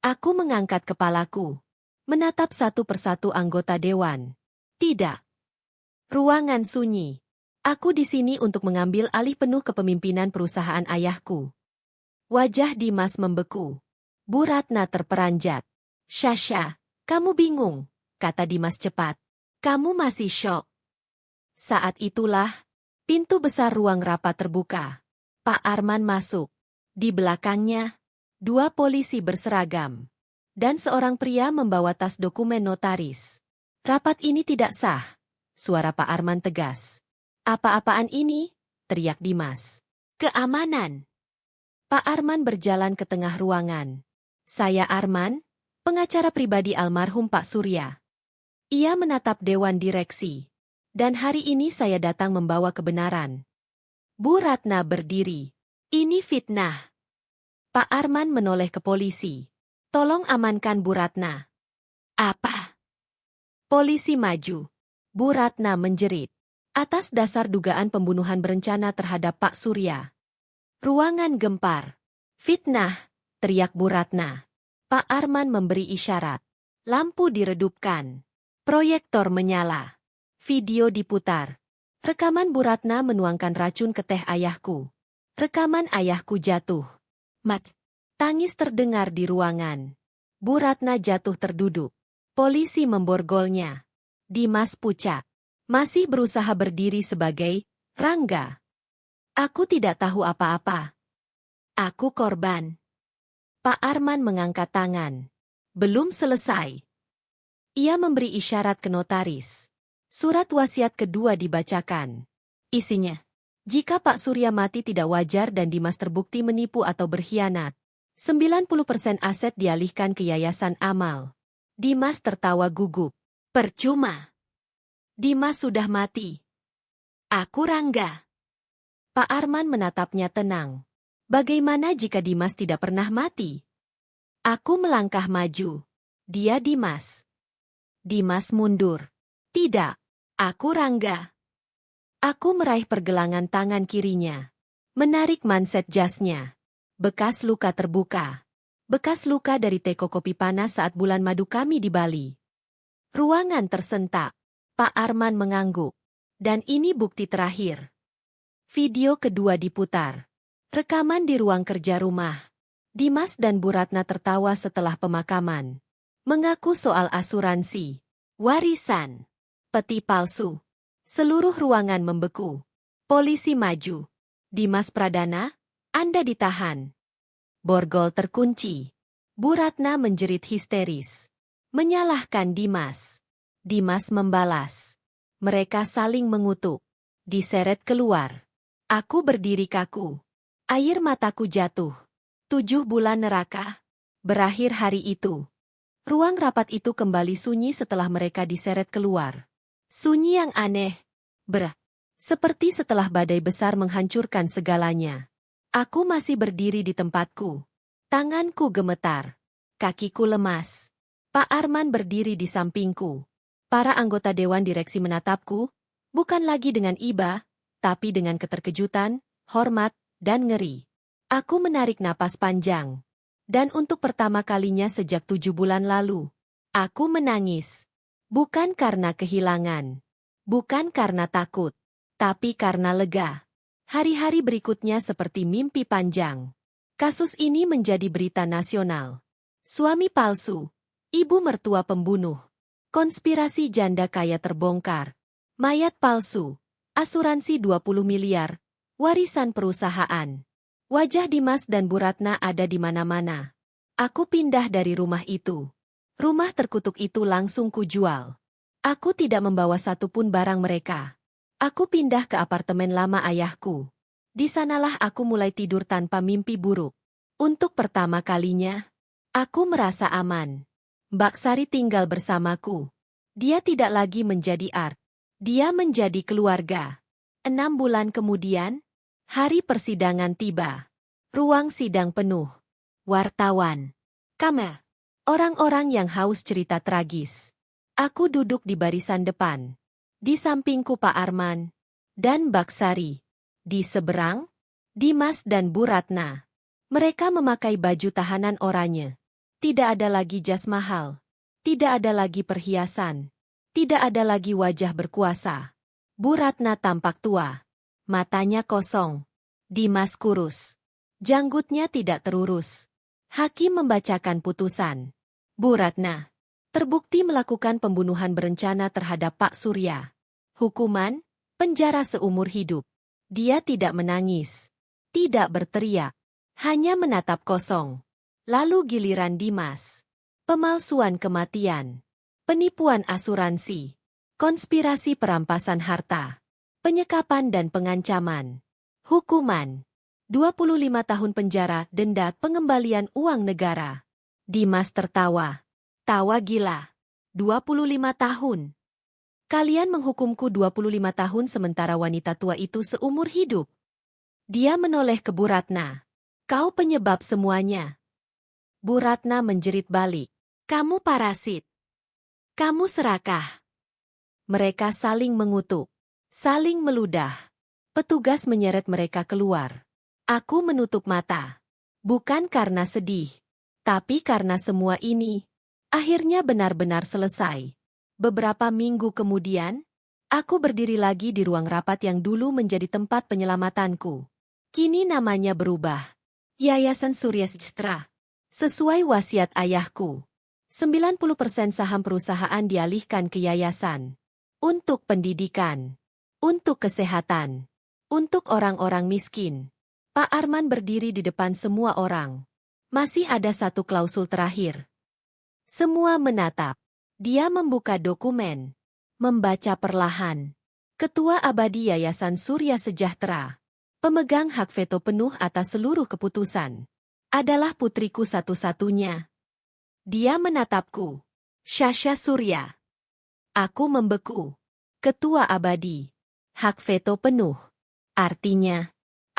Aku mengangkat kepalaku. Menatap satu persatu anggota dewan. Tidak. Ruangan sunyi. Aku di sini untuk mengambil alih penuh kepemimpinan perusahaan ayahku. Wajah Dimas membeku. Bu Ratna terperanjat. Syasha, kamu bingung, kata Dimas cepat. Kamu masih syok. Saat itulah, pintu besar ruang rapat terbuka. Pak Arman masuk. Di belakangnya, 2 polisi berseragam. Dan seorang pria membawa tas dokumen notaris. Rapat ini tidak sah. Suara Pak Arman tegas. Apa-apaan ini? Teriak Dimas. Keamanan. Pak Arman berjalan ke tengah ruangan. Saya Arman, pengacara pribadi almarhum Pak Surya. Ia menatap dewan direksi. Dan hari ini saya datang membawa kebenaran. Bu Ratna berdiri. Ini fitnah. Pak Arman menoleh ke polisi. Tolong amankan Bu Ratna. Apa? Polisi maju. Bu Ratna menjerit. Atas dasar dugaan pembunuhan berencana terhadap Pak Surya. Ruangan gempar. Fitnah, teriak Bu Ratna. Pak Arman memberi isyarat. Lampu diredupkan. Proyektor menyala. Video diputar. Rekaman Bu Ratna menuangkan racun ke teh ayahku. Rekaman ayahku jatuh. Mat. Tangis terdengar di ruangan. Bu Ratna jatuh terduduk. Polisi memborgolnya. Dimas pucat. Masih berusaha berdiri sebagai Rangga. Aku tidak tahu apa-apa. Aku korban. Pak Arman mengangkat tangan. Belum selesai. Ia memberi isyarat ke notaris. Surat wasiat kedua dibacakan. Isinya, jika Pak Surya mati tidak wajar dan Dimas terbukti menipu atau berkhianat, 90% aset dialihkan ke Yayasan Amal. Dimas tertawa gugup. Percuma. Dimas sudah mati. Aku Rangga. Pak Arman menatapnya tenang. Bagaimana jika Dimas tidak pernah mati? Aku melangkah maju. Dia Dimas. Dimas mundur. Tidak. Aku Rangga. Aku meraih pergelangan tangan kirinya. Menarik manset jasnya. Bekas luka terbuka. Bekas luka dari teko kopi panas saat bulan madu kami di Bali. Ruangan tersentak. Pak Arman mengangguk. Dan ini bukti terakhir. Video kedua diputar. Rekaman di ruang kerja rumah. Dimas dan Bu Ratna tertawa setelah pemakaman. Mengaku soal asuransi. Warisan. Peti palsu. Seluruh ruangan membeku. Polisi maju. Dimas Pradana, Anda ditahan. Borgol terkunci. Bu Ratna menjerit histeris. Menyalahkan Dimas. Dimas membalas. Mereka saling mengutuk. Diseret keluar. Aku berdiri kaku. Air mataku jatuh. 7 bulan neraka. Berakhir hari itu. Ruang rapat itu kembali sunyi setelah mereka diseret keluar. Sunyi yang aneh. Seperti setelah badai besar menghancurkan segalanya. Aku masih berdiri di tempatku. Tanganku gemetar. Kakiku lemas. Pak Arman berdiri di sampingku. Para anggota Dewan Direksi menatapku, bukan lagi dengan iba, tapi dengan keterkejutan, hormat, dan ngeri. Aku menarik napas panjang. Dan untuk pertama kalinya sejak 7 bulan lalu, aku menangis. Bukan karena kehilangan. Bukan karena takut. Tapi karena lega. Hari-hari berikutnya seperti mimpi panjang. Kasus ini menjadi berita nasional. Suami palsu. Ibu mertua pembunuh. Konspirasi janda kaya terbongkar. Mayat palsu. Asuransi 20 miliar. Warisan perusahaan. Wajah Dimas dan Bu Ratna ada di mana-mana. Aku pindah dari rumah itu. Rumah terkutuk itu langsung kujual. Aku tidak membawa satupun barang mereka. Aku pindah ke apartemen lama ayahku. Di sanalah aku mulai tidur tanpa mimpi buruk. Untuk pertama kalinya, aku merasa aman. Mbak Sari tinggal bersamaku. Dia tidak lagi menjadi art. Dia menjadi keluarga. 6 bulan kemudian, hari persidangan tiba. Ruang sidang penuh. Wartawan. Kamera. Orang-orang yang haus cerita tragis. Aku duduk di barisan depan. Di sampingku Pak Arman. Dan Mbak Sari. Di seberang, Dimas dan Bu Ratna. Mereka memakai baju tahanan oranye. Tidak ada lagi jas mahal. Tidak ada lagi perhiasan. Tidak ada lagi wajah berkuasa. Bu Ratna tampak tua. Matanya kosong. Dimas kurus. Janggutnya tidak terurus. Hakim membacakan putusan. Bu Ratna terbukti melakukan pembunuhan berencana terhadap Pak Surya. Hukuman, penjara seumur hidup. Dia tidak menangis. Tidak berteriak. Hanya menatap kosong. Lalu giliran Dimas. Pemalsuan kematian. Penipuan asuransi. Konspirasi perampasan harta. Penyekapan dan pengancaman. Hukuman. 25 tahun penjara, denda, pengembalian uang negara. Dimas tertawa. Tawa gila. 25 tahun. Kalian menghukumku 25 tahun sementara wanita tua itu seumur hidup. Dia menoleh ke Bu Ratna. Kau penyebab semuanya. Bu Ratna menjerit balik. Kamu parasit. Kamu serakah. Mereka saling mengutuk. Saling meludah. Petugas menyeret mereka keluar. Aku menutup mata. Bukan karena sedih. Tapi karena semua ini akhirnya benar-benar selesai. Beberapa minggu kemudian, aku berdiri lagi di ruang rapat yang dulu menjadi tempat penyelamatanku. Kini namanya berubah. Yayasan Surya Sejahtera. Sesuai wasiat ayahku. 90% saham perusahaan dialihkan ke yayasan. Untuk pendidikan. Untuk kesehatan. Untuk orang-orang miskin. Pak Arman berdiri di depan semua orang. Masih ada satu klausul terakhir. Semua menatap. Dia membuka dokumen. Membaca perlahan. Ketua Abadi Yayasan Surya Sejahtera. Pemegang hak veto penuh atas seluruh keputusan. Adalah putriku satu-satunya. Dia menatapku. Syasha Surya. Aku membeku. Ketua Abadi. Hak veto penuh. Artinya,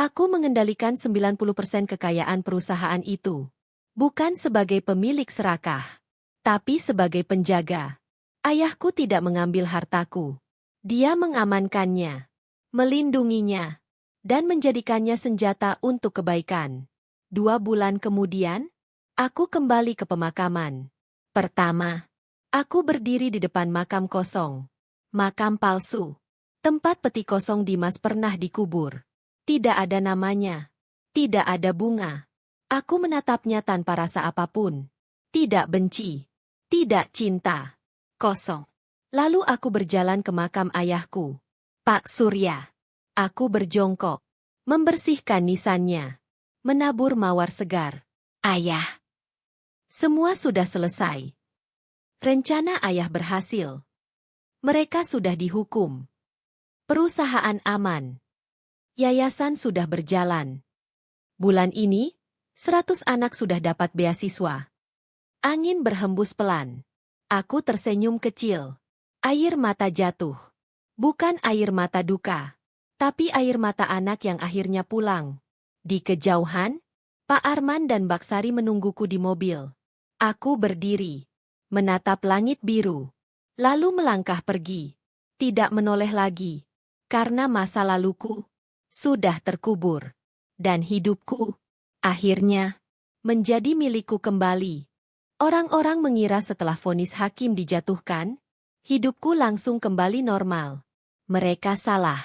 Aku mengendalikan 90% kekayaan perusahaan itu. Bukan sebagai pemilik serakah, tapi sebagai penjaga. Ayahku tidak mengambil hartaku. Dia mengamankannya, melindunginya, dan menjadikannya senjata untuk kebaikan. 2 bulan kemudian, aku kembali ke pemakaman. Pertama, aku berdiri di depan makam kosong. Makam palsu. Tempat peti kosong Dimas pernah dikubur. Tidak ada namanya. Tidak ada bunga. Aku menatapnya tanpa rasa apapun. Tidak benci. Tidak cinta. Kosong. Lalu aku berjalan ke makam ayahku, Pak Surya. Aku berjongkok, membersihkan nisannya, menabur mawar segar. Ayah. Semua sudah selesai. Rencana ayah berhasil. Mereka sudah dihukum. Perusahaan aman. Yayasan sudah berjalan. Bulan ini, 100 anak sudah dapat beasiswa. Angin berhembus pelan. Aku tersenyum kecil. Air mata jatuh. Bukan air mata duka, tapi air mata anak yang akhirnya pulang. Di kejauhan, Pak Arman dan Mbak Sari menungguku di mobil. Aku berdiri, menatap langit biru, lalu melangkah pergi. Tidak menoleh lagi, karena masa laluku sudah terkubur. Dan hidupku, akhirnya, menjadi milikku kembali. Orang-orang mengira setelah vonis hakim dijatuhkan, hidupku langsung kembali normal. Mereka salah.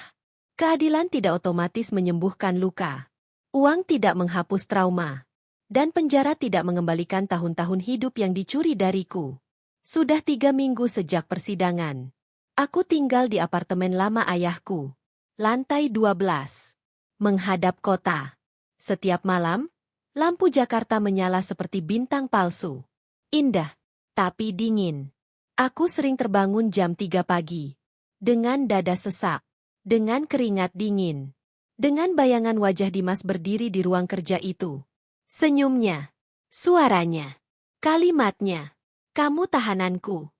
Keadilan tidak otomatis menyembuhkan luka. Uang tidak menghapus trauma. Dan penjara tidak mengembalikan tahun-tahun hidup yang dicuri dariku. Sudah 3 minggu sejak persidangan. Aku tinggal di apartemen lama ayahku. Lantai 12. Menghadap kota. Setiap malam, lampu Jakarta menyala seperti bintang palsu. Indah, tapi dingin. Aku sering terbangun jam 3 pagi. Dengan dada sesak. Dengan keringat dingin. Dengan bayangan wajah Dimas berdiri di ruang kerja itu. Senyumnya. Suaranya. Kalimatnya. Kamu tahananku.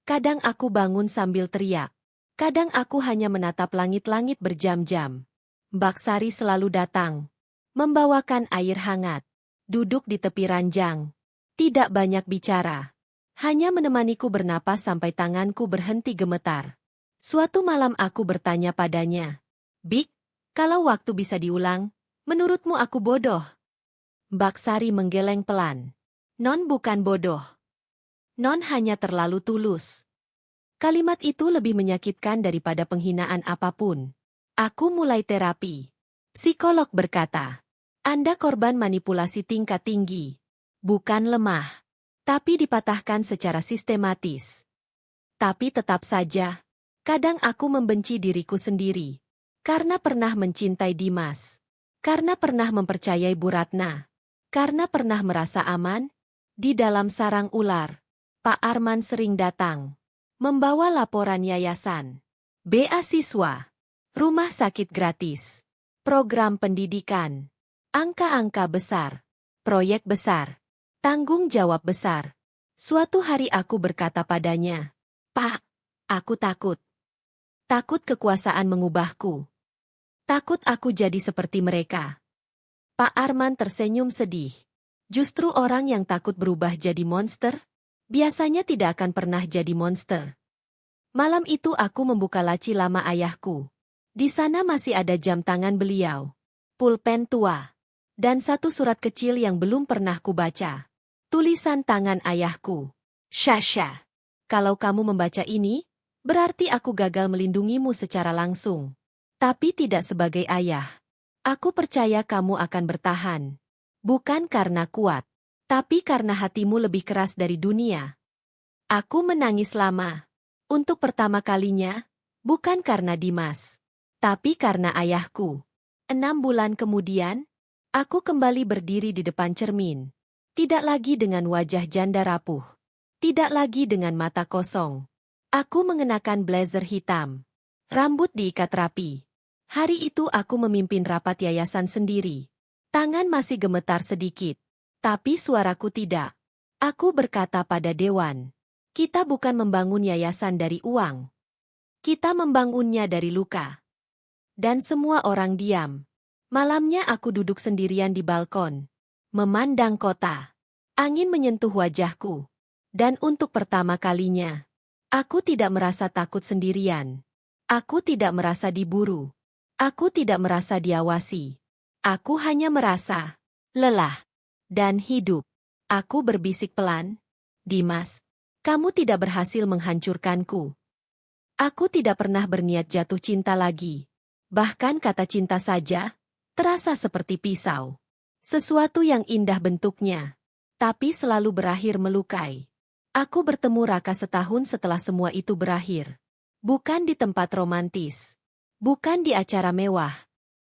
Kadang aku bangun sambil teriak. Kadang aku hanya menatap langit-langit berjam-jam. Mbak Sari selalu datang. Membawakan air hangat. Duduk di tepi ranjang. Tidak banyak bicara. Hanya menemaniku bernapas sampai tanganku berhenti gemetar. Suatu malam aku bertanya padanya. Bik, kalau waktu bisa diulang, menurutmu aku bodoh? Mbak Sari menggeleng pelan. Non bukan bodoh. Non hanya terlalu tulus. Kalimat itu lebih menyakitkan daripada penghinaan apapun. Aku mulai terapi. Psikolog berkata, Anda korban manipulasi tingkat tinggi. Bukan lemah, tapi dipatahkan secara sistematis. Tapi tetap saja, kadang aku membenci diriku sendiri. Karena pernah mencintai Dimas. Karena pernah mempercayai Bu Ratna. Karena pernah merasa aman. Di dalam sarang ular, Pak Arman sering datang. Membawa laporan yayasan. Beasiswa. Rumah sakit gratis. Program pendidikan. Angka-angka besar. Proyek besar. Tanggung jawab besar. Suatu hari aku berkata padanya, Pak, aku takut. Takut kekuasaan mengubahku. Takut aku jadi seperti mereka. Pak Arman tersenyum sedih. Justru orang yang takut berubah jadi monster, biasanya tidak akan pernah jadi monster. Malam itu aku membuka laci lama ayahku. Di sana masih ada jam tangan beliau, pulpen tua, dan satu surat kecil yang belum pernah kubaca. Tulisan tangan ayahku. Shasha, kalau kamu membaca ini, berarti aku gagal melindungimu secara langsung. Tapi tidak sebagai ayah. Aku percaya kamu akan bertahan. Bukan karena kuat, tapi karena hatimu lebih keras dari dunia. Aku menangis lama. Untuk pertama kalinya, bukan karena Dimas, tapi karena ayahku. 6 bulan kemudian, aku kembali berdiri di depan cermin. Tidak lagi dengan wajah janda rapuh. Tidak lagi dengan mata kosong. Aku mengenakan blazer hitam. Rambut diikat rapi. Hari itu aku memimpin rapat yayasan sendiri. Tangan masih gemetar sedikit. Tapi suaraku tidak. Aku berkata pada dewan. Kita bukan membangun yayasan dari uang. Kita membangunnya dari luka. Dan semua orang diam. Malamnya aku duduk sendirian di balkon, memandang kota. Angin menyentuh wajahku. Dan untuk pertama kalinya, aku tidak merasa takut sendirian. Aku tidak merasa diburu. Aku tidak merasa diawasi. Aku hanya merasa lelah dan hidup. Aku berbisik pelan, Dimas, kamu tidak berhasil menghancurkanku. Aku tidak pernah berniat jatuh cinta lagi. Bahkan kata cinta saja terasa seperti pisau. Sesuatu yang indah bentuknya, tapi selalu berakhir melukai. Aku bertemu Raka setahun setelah semua itu berakhir. Bukan di tempat romantis. Bukan di acara mewah.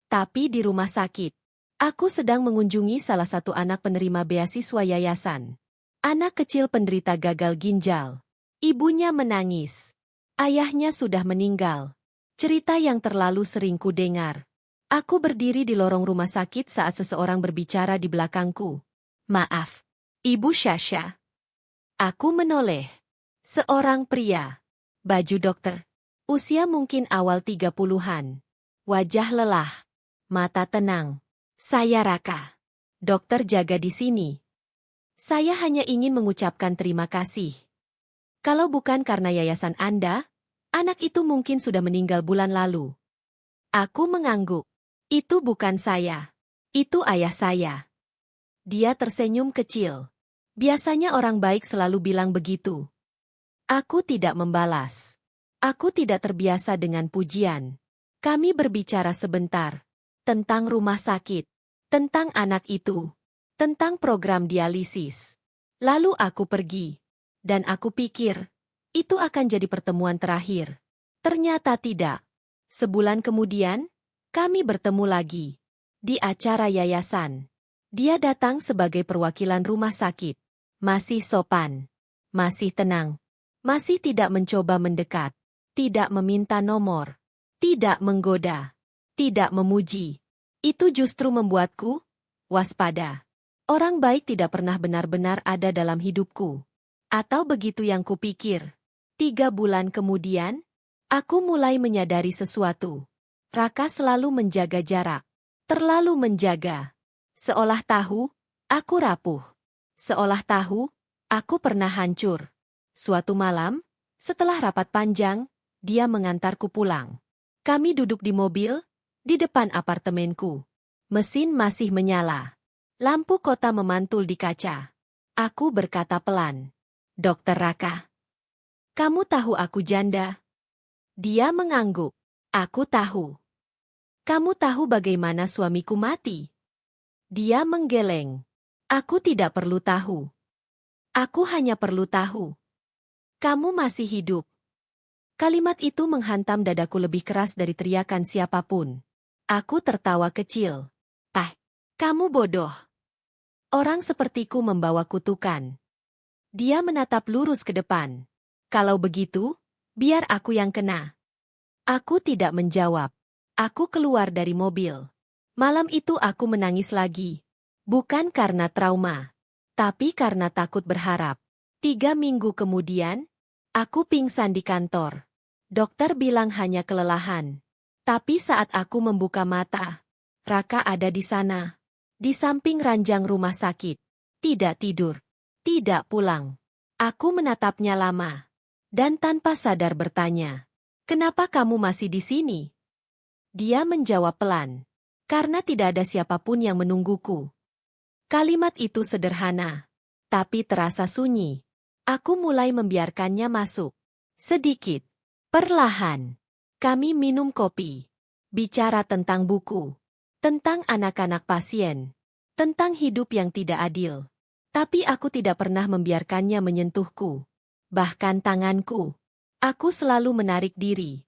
Tapi di rumah sakit. Aku sedang mengunjungi salah satu anak penerima beasiswa yayasan. Anak kecil penderita gagal ginjal. Ibunya menangis. Ayahnya sudah meninggal. Cerita yang terlalu sering ku dengar. Aku berdiri di lorong rumah sakit saat seseorang berbicara di belakangku. Maaf, Ibu Shasha. Aku menoleh. Seorang pria. Baju dokter. Usia mungkin awal 30-an. Wajah lelah. Mata tenang. Saya Raka. Dokter jaga di sini. Saya hanya ingin mengucapkan terima kasih. Kalau bukan karena yayasan Anda, anak itu mungkin sudah meninggal bulan lalu. Aku mengangguk. Itu bukan saya. Itu ayah saya. Dia tersenyum kecil. Biasanya orang baik selalu bilang begitu. Aku tidak membalas. Aku tidak terbiasa dengan pujian. Kami berbicara sebentar. Tentang rumah sakit. Tentang anak itu. Tentang program dialisis. Lalu aku pergi. Dan aku pikir, itu akan jadi pertemuan terakhir. Ternyata tidak. Sebulan kemudian, kami bertemu lagi. Di acara yayasan. Dia datang sebagai perwakilan rumah sakit. Masih sopan. Masih tenang. Masih tidak mencoba mendekat. Tidak meminta nomor. Tidak menggoda. Tidak memuji. Itu justru membuatku waspada. Orang baik tidak pernah benar-benar ada dalam hidupku. Atau begitu yang kupikir. 3 bulan kemudian, aku mulai menyadari sesuatu. Raka selalu menjaga jarak. Terlalu menjaga. Seolah tahu, aku rapuh. Seolah tahu, aku pernah hancur. Suatu malam, setelah rapat panjang, dia mengantarku pulang. Kami duduk di mobil, di depan apartemenku. Mesin masih menyala. Lampu kota memantul di kaca. Aku berkata pelan. Dokter Raka. Kamu tahu aku janda? Dia mengangguk. Aku tahu. Kamu tahu bagaimana suamiku mati? Dia menggeleng. Aku tidak perlu tahu. Aku hanya perlu tahu. Kamu masih hidup. Kalimat itu menghantam dadaku lebih keras dari teriakan siapapun. Aku tertawa kecil. Kamu bodoh. Orang sepertiku membawa kutukan. Dia menatap lurus ke depan. Kalau begitu, biar aku yang kena. Aku tidak menjawab. Aku keluar dari mobil. Malam itu aku menangis lagi. Bukan karena trauma, tapi karena takut berharap. 3 minggu kemudian, aku pingsan di kantor. Dokter bilang hanya kelelahan. Tapi saat aku membuka mata, Raka ada di sana. Di samping ranjang rumah sakit. Tidak tidur. Tidak pulang. Aku menatapnya lama. Dan tanpa sadar bertanya, kenapa kamu masih di sini? Dia menjawab pelan. Karena tidak ada siapapun yang menungguku. Kalimat itu sederhana, tapi terasa sunyi. Aku mulai membiarkannya masuk. Sedikit. Perlahan. Kami minum kopi. Bicara tentang buku. Tentang anak-anak pasien. Tentang hidup yang tidak adil. Tapi aku tidak pernah membiarkannya menyentuhku. Bahkan tanganku. Aku selalu menarik diri.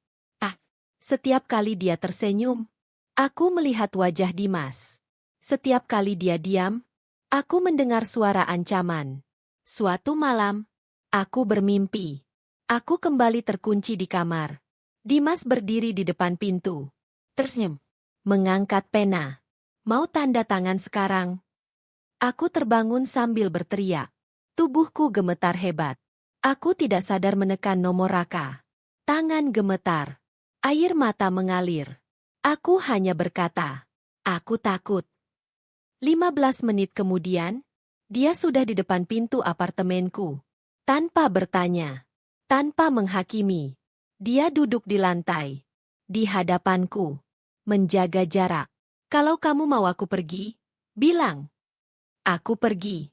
Setiap kali dia tersenyum, aku melihat wajah Dimas. Setiap kali dia diam, aku mendengar suara ancaman. Suatu malam, aku bermimpi. Aku kembali terkunci di kamar. Dimas berdiri di depan pintu. Tersenyum. Mengangkat pena. Mau tanda tangan sekarang? Aku terbangun sambil berteriak. Tubuhku gemetar hebat. Aku tidak sadar menekan nomor Raka. Tangan gemetar. Air mata mengalir. Aku hanya berkata, Aku takut. 15 menit kemudian, dia sudah di depan pintu apartemenku. Tanpa bertanya, tanpa menghakimi, dia duduk di lantai, di hadapanku, menjaga jarak. Kalau kamu mau aku pergi, bilang. Aku pergi.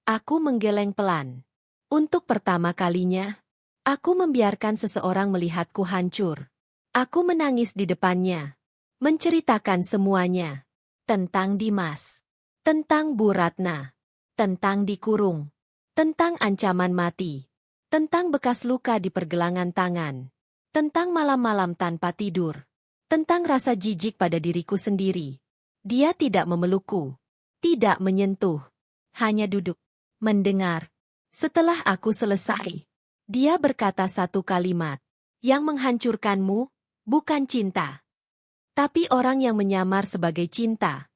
Aku menggeleng pelan. Untuk pertama kalinya, aku membiarkan seseorang melihatku hancur. Aku menangis di depannya, menceritakan semuanya. Tentang Dimas, tentang Bu Ratna, tentang dikurung, tentang ancaman mati, tentang bekas luka di pergelangan tangan, tentang malam-malam tanpa tidur, tentang rasa jijik pada diriku sendiri. Dia tidak memelukku, tidak menyentuh, hanya duduk, mendengar. Setelah aku selesai, dia berkata satu kalimat, yang menghancurkanmu, bukan cinta, tapi orang yang menyamar sebagai cinta.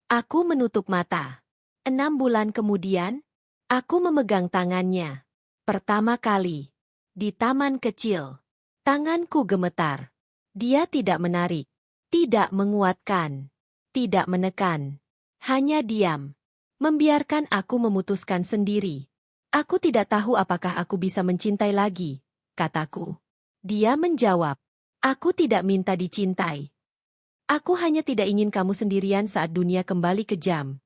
Aku menutup mata. 6 bulan kemudian, aku memegang tangannya. Pertama kali. Di taman kecil. Tanganku gemetar. Dia tidak menarik. Tidak menguatkan. Tidak menekan. Hanya diam. Membiarkan aku memutuskan sendiri. Aku tidak tahu apakah aku bisa mencintai lagi, kataku. Dia menjawab. Aku tidak minta dicintai. Aku hanya tidak ingin kamu sendirian saat dunia kembali kejam.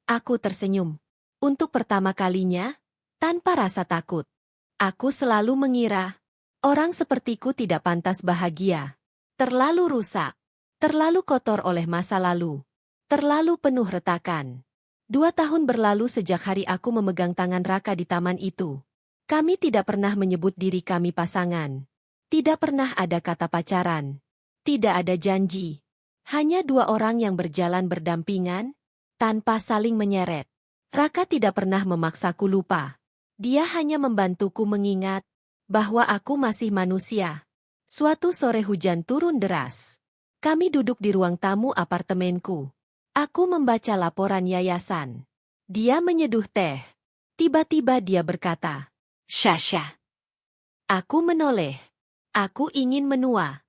Aku tersenyum. Untuk pertama kalinya, tanpa rasa takut. Aku selalu mengira, orang sepertiku tidak pantas bahagia. Terlalu rusak. Terlalu kotor oleh masa lalu. Terlalu penuh retakan. 2 tahun berlalu sejak hari aku memegang tangan Raka di taman itu. Kami tidak pernah menyebut diri kami pasangan. Tidak pernah ada kata pacaran. Tidak ada janji. Hanya 2 orang yang berjalan berdampingan, tanpa saling menyeret. Raka tidak pernah memaksaku lupa. Dia hanya membantuku mengingat bahwa aku masih manusia. Suatu sore hujan turun deras. Kami duduk di ruang tamu apartemenku. Aku membaca laporan yayasan. Dia menyeduh teh. Tiba-tiba dia berkata, "Sasha." Aku menoleh. Aku ingin menua.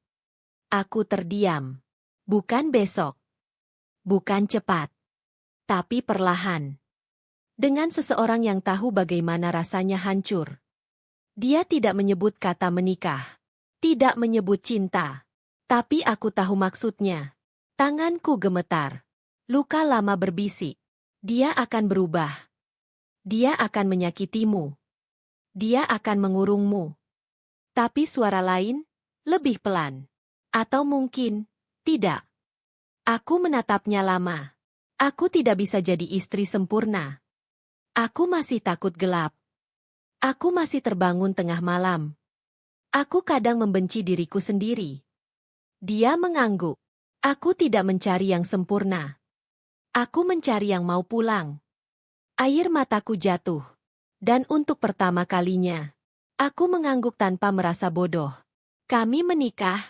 Aku terdiam. Bukan besok. Bukan cepat. Tapi perlahan. Dengan seseorang yang tahu bagaimana rasanya hancur. Dia tidak menyebut kata menikah. Tidak menyebut cinta. Tapi aku tahu maksudnya. Tanganku gemetar. Luka lama berbisik. Dia akan berubah. Dia akan menyakitimu. Dia akan mengurungmu. Tapi suara lain, lebih pelan. Atau mungkin, tidak. Aku menatapnya lama. Aku tidak bisa jadi istri sempurna. Aku masih takut gelap. Aku masih terbangun tengah malam. Aku kadang membenci diriku sendiri. Dia mengangguk. Aku tidak mencari yang sempurna. Aku mencari yang mau pulang. Air mataku jatuh. Dan untuk pertama kalinya, aku mengangguk tanpa merasa bodoh. Kami menikah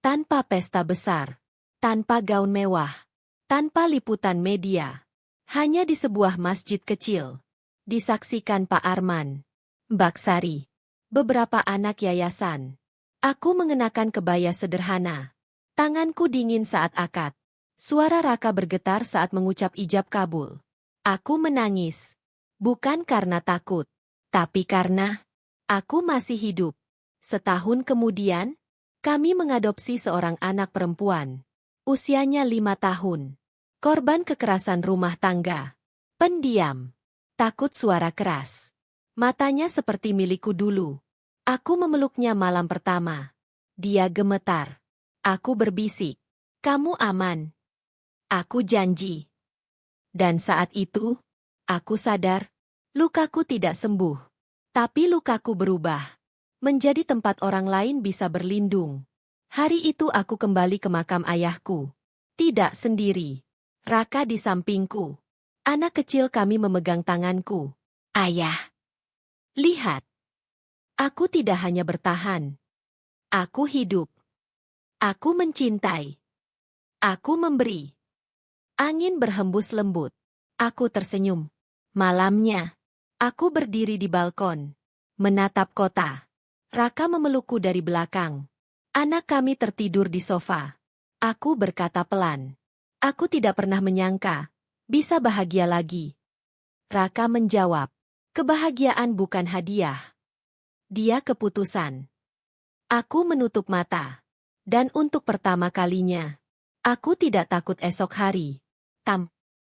tanpa pesta besar. Tanpa gaun mewah, tanpa liputan media. Hanya di sebuah masjid kecil. Disaksikan Pak Arman, Mbak Sari, beberapa anak yayasan. Aku mengenakan kebaya sederhana. Tanganku dingin saat akad. Suara Raka bergetar saat mengucap ijab kabul. Aku menangis. Bukan karena takut, tapi karena aku masih hidup. Setahun kemudian, kami mengadopsi seorang anak perempuan. Usianya 5 tahun. Korban kekerasan rumah tangga. Pendiam. Takut suara keras. Matanya seperti milikku dulu. Aku memeluknya malam pertama. Dia gemetar. Aku berbisik. Kamu aman. Aku janji. Dan saat itu, aku sadar, lukaku tidak sembuh. Tapi lukaku berubah. Menjadi tempat orang lain bisa berlindung. Hari itu aku kembali ke makam ayahku. Tidak sendiri. Raka di sampingku. Anak kecil kami memegang tanganku. Ayah. Lihat. Aku tidak hanya bertahan. Aku hidup. Aku mencintai. Aku memberi. Angin berhembus lembut. Aku tersenyum. Malamnya, aku berdiri di balkon. Menatap kota. Raka memelukku dari belakang. Anak kami tertidur di sofa. Aku berkata pelan. Aku tidak pernah menyangka bisa bahagia lagi. Raka menjawab, kebahagiaan bukan hadiah. Dia keputusan. Aku menutup mata. Dan untuk pertama kalinya, aku tidak takut esok hari.